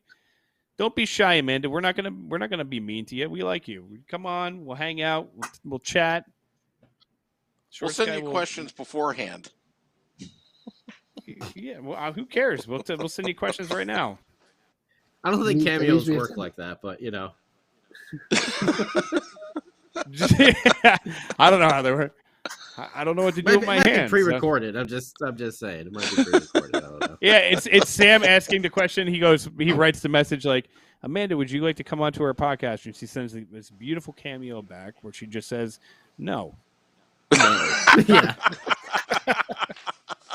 Speaker 4: Don't be shy, Amanda. We're not gonna be mean to you. We like you. Come on. We'll hang out. We'll chat.
Speaker 3: We'll send you questions beforehand.
Speaker 4: Yeah. Well, who cares? We'll send you questions right now.
Speaker 5: I don't think cameos work like that, but you know.
Speaker 4: I don't know how they work. I don't know what to do with my hands.
Speaker 5: Pre-recorded. So. I'm just saying. It might be pre-recorded. I don't know.
Speaker 4: Yeah, it's Sam asking the question. He writes the message like, Amanda, would you like to come onto our podcast? And she sends this beautiful cameo back where she just says, no.
Speaker 5: Yeah.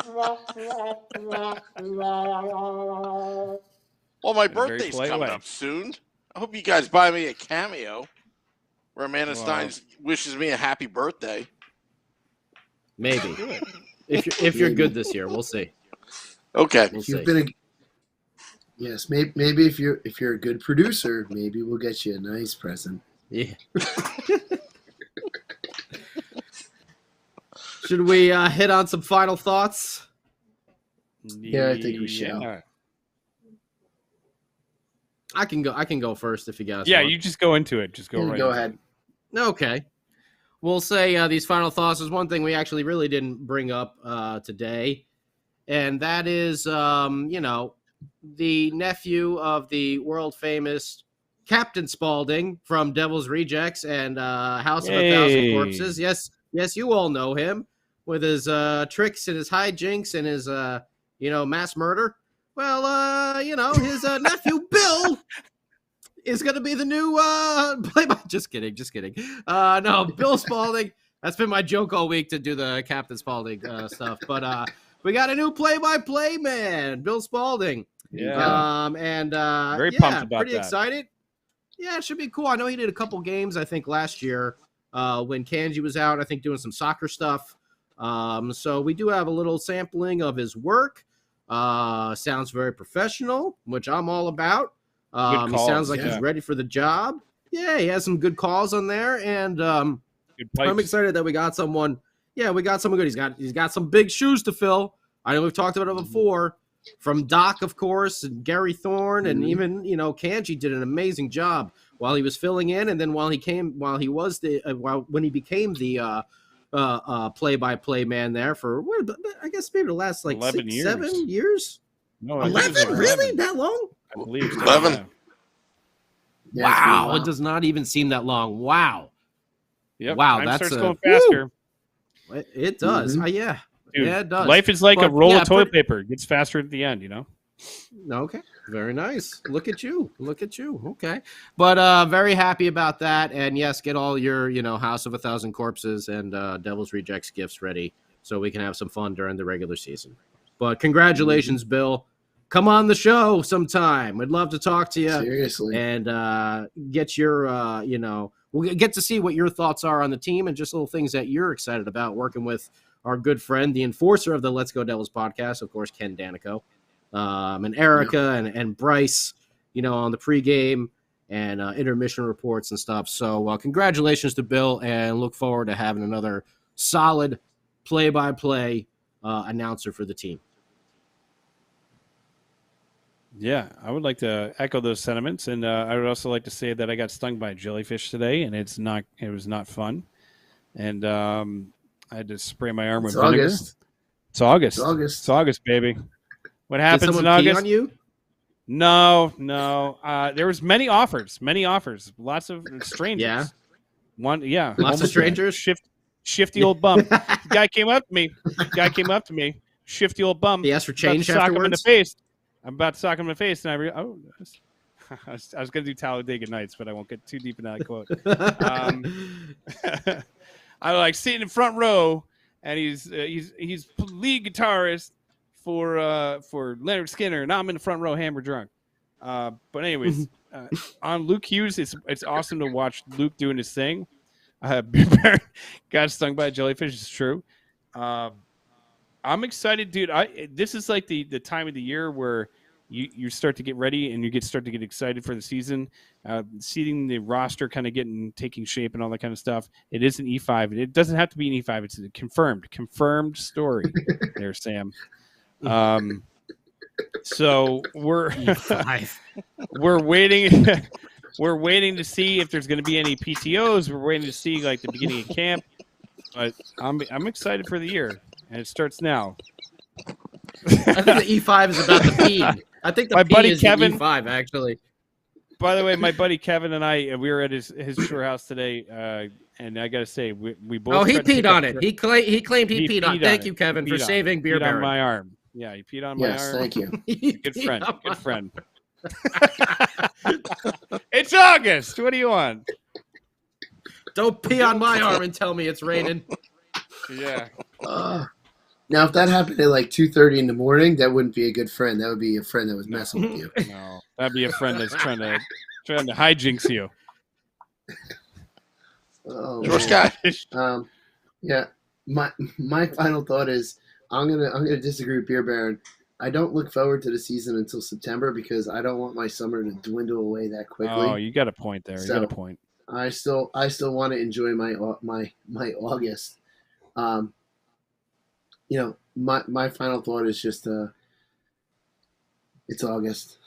Speaker 3: Well, my birthday's coming up soon. I hope you guys buy me a cameo where Amanda Stein wishes me a happy birthday.
Speaker 5: Maybe. if you're good this year, we'll see.
Speaker 3: Okay.
Speaker 6: Yes, maybe if you're a good producer, maybe we'll get you a nice present.
Speaker 5: Yeah. Should we hit on some final thoughts?
Speaker 6: Yeah, I think we should.
Speaker 4: Yeah.
Speaker 5: I can go first if you guys
Speaker 4: want.
Speaker 5: You
Speaker 4: just go into it. Just go right.
Speaker 6: Go ahead.
Speaker 5: Okay. We'll say these final thoughts is one thing we actually really didn't bring up today, and that is, the nephew of the world-famous Captain Spaulding from Devil's Rejects and House of a Thousand Corpses. Yes, you all know him with his tricks and his hijinks and his, mass murder. Well, his nephew Bill is going to be the new play-by. Just kidding. No, Bill Spaulding. That's been my joke all week to do the Captain Spaulding stuff. But we got a new play-by-play man, Bill Spaulding.
Speaker 4: Yeah.
Speaker 5: Very
Speaker 4: pumped about
Speaker 5: pretty
Speaker 4: that.
Speaker 5: Excited. Yeah, it should be cool. I know he did a couple games, I think, last year when Kanji was out, I think, doing some soccer stuff. So we do have a little sampling of his work. Sounds very professional, which I'm all about. He sounds like he's ready for the job. Yeah, he has some good calls on there, and I'm excited that we got someone. Yeah, we got someone good. He's got some big shoes to fill. I know we've talked about it before. From Doc, of course, and Gary Thorne, and even Kanji did an amazing job while he was filling in, and then when he became the play-by-play man there for I guess maybe the last
Speaker 4: 11 years.
Speaker 5: 7 years.
Speaker 4: No,
Speaker 5: 11? Really? That long?
Speaker 4: I believe
Speaker 3: 11.
Speaker 5: Wow, it does not even seem that long. Wow.
Speaker 4: Yep.
Speaker 5: Wow,
Speaker 4: Time
Speaker 5: that's
Speaker 4: starts going faster.
Speaker 5: It does. Yeah.
Speaker 4: Dude,
Speaker 5: yeah, it does.
Speaker 4: Life is like a roll of toilet paper. It gets faster at the end,
Speaker 5: Okay. Very nice. Look at you. Okay. But very happy about that. And yes, get all your, House of 1,000 Corpses and Devil's Rejects gifts ready so we can have some fun during the regular season. But congratulations, Bill. Come on the show sometime. We'd love to talk to you.
Speaker 6: Seriously.
Speaker 5: And get your, we'll get to see what your thoughts are on the team and just little things that you're excited about working with our good friend, the enforcer of the Let's Go Devils podcast, of course, Ken Danico, and Erica and Bryce, on the pregame and intermission reports and stuff. So congratulations to Bill, and look forward to having another solid play-by-play announcer for the team.
Speaker 4: Yeah, I would like to echo those sentiments, and I would also like to say that I got stung by a jellyfish today, and it was not fun, and I had to spray my arm with vinegar. It's August. It's August, baby. What happens in August?
Speaker 5: Pee on you?
Speaker 4: No. There was many offers. Lots of strangers.
Speaker 5: Yeah. Lots of strangers.
Speaker 4: Shifty old bum. Guy came up to me. Shifty old bum.
Speaker 5: He asked for change afterwards.
Speaker 4: Sock him in the face. I'm about to sock him in the face, and I was going to do Talladega Nights, but I won't get too deep in that quote. I sitting in front row, and he's lead guitarist for Leonard Skinner, and I'm in the front row, hammer drunk. But anyways, on Luke Hughes, it's awesome to watch Luke doing his thing. Got stung by a jellyfish. It's true. I'm excited, dude. This is like the time of the year where you start to get ready and start to get excited for the season. Seeing the roster kind of taking shape and all that kind of stuff. It is an E5. It doesn't have to be an E5. It's a confirmed story there, Sam. So we're we're waiting. We're waiting to see if there's going to be any PTOs. We're waiting to see the beginning of camp. But I'm excited for the year, and it starts now.
Speaker 5: I think the E5 is about the P. I think the P is Kevin, the E5, actually.
Speaker 4: By the way, my buddy Kevin and I, we were at his shore house today, and I got to say, we both.
Speaker 5: Oh, he peed on it. He claimed he peed on it. Thank you, Kevin, for saving Beer Baron.
Speaker 4: On my arm. Yeah, he peed on my arm.
Speaker 6: Yes, thank you.
Speaker 4: Good friend. It's August. What do you want?
Speaker 5: Don't pee on my arm and tell me it's raining.
Speaker 4: Yeah.
Speaker 6: Now, if that happened at 2:30 in the morning, that wouldn't be a good friend. That would be a friend that was messing with you.
Speaker 4: No, that'd be a friend that's trying to hijinks you.
Speaker 3: Oh, Scott.
Speaker 6: Yeah. My final thought is I'm gonna disagree with Beer Baron. I don't look forward to the season until September because I don't want my summer to dwindle away that quickly.
Speaker 4: Oh, you got a point there.
Speaker 6: So,
Speaker 4: you got a point.
Speaker 6: I still want to enjoy my August. My final thought is just it's August.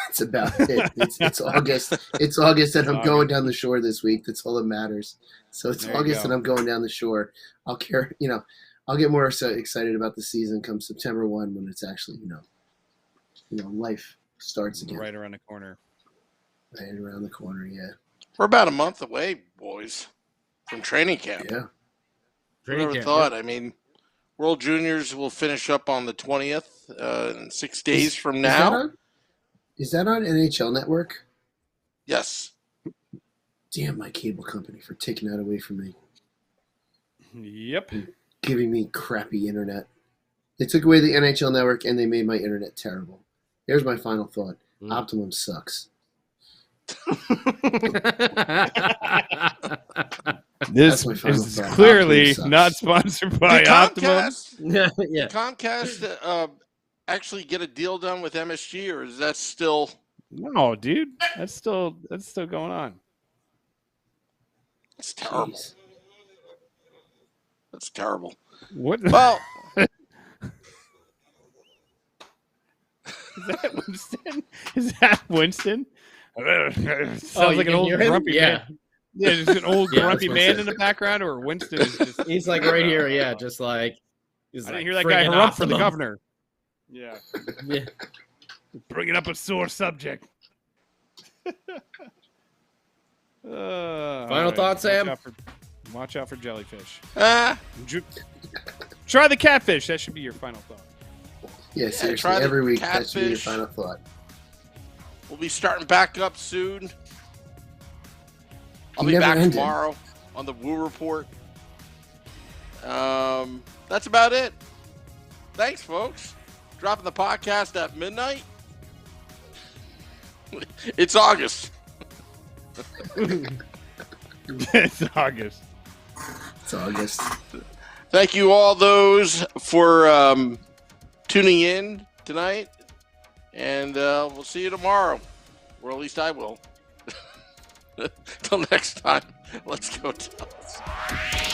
Speaker 6: That's about it. It's August. It's August, and I'm going down the shore this week. That's all that matters. So it's August, and I'm going down the shore. I'll care. I'll get more excited about the season come September 1 when it's actually life starts again.
Speaker 4: Right around the corner.
Speaker 6: Right around the corner. Yeah.
Speaker 3: We're about a month away, boys, from training camp.
Speaker 6: Yeah.
Speaker 3: Who never thought? Yeah. I mean, World Juniors will finish up on the 20th in 6 days from now.
Speaker 6: Is that on NHL Network?
Speaker 3: Yes.
Speaker 6: Damn my cable company for taking that away from me.
Speaker 4: Yep.
Speaker 6: And giving me crappy internet. They took away the NHL Network and they made my internet terrible. Here's my final thought. Optimum sucks.
Speaker 4: This is clearly not sponsored by Optimum.
Speaker 3: Did Comcast actually get a deal done with MSG, or is that still
Speaker 4: No, dude, that's still going on.
Speaker 3: It's terrible.
Speaker 6: Jeez.
Speaker 3: That's terrible.
Speaker 4: What?
Speaker 3: Well,
Speaker 4: Is that Winston? Is that Winston? Sounds
Speaker 5: Oh, you
Speaker 4: like an
Speaker 5: can
Speaker 4: old
Speaker 5: hear him?
Speaker 4: grumpy
Speaker 5: Yeah.
Speaker 4: man. Yeah, just an old
Speaker 5: Yeah,
Speaker 4: grumpy
Speaker 5: that's
Speaker 4: man
Speaker 5: Winston.
Speaker 4: in the background, or Winston is just.
Speaker 5: He's like right here. Yeah, just like. He's
Speaker 4: I
Speaker 5: like
Speaker 4: didn't hear that guy
Speaker 5: friggin'
Speaker 4: harumph for the
Speaker 5: optimum.
Speaker 4: governor. Yeah,
Speaker 5: Yeah.
Speaker 4: bringing up a sore subject.
Speaker 5: Final thoughts, Sam?
Speaker 4: Watch out for jellyfish.
Speaker 3: ah,
Speaker 4: Try the catfish. That should be your final thought.
Speaker 6: Yeah, seriously,
Speaker 3: try the
Speaker 6: every week that should be your
Speaker 3: catfish.
Speaker 6: final thought.
Speaker 3: we'll be starting back up soon. I'll be
Speaker 6: Never
Speaker 3: back
Speaker 6: ended.
Speaker 3: tomorrow on the Woo Report. That's about it. Thanks, folks. Dropping the podcast at midnight. It's August.
Speaker 4: It's August.
Speaker 6: It's August.
Speaker 3: Thank you all those for tuning in tonight. And we'll see you tomorrow. Or at least I will. Till next time, let's go Devils.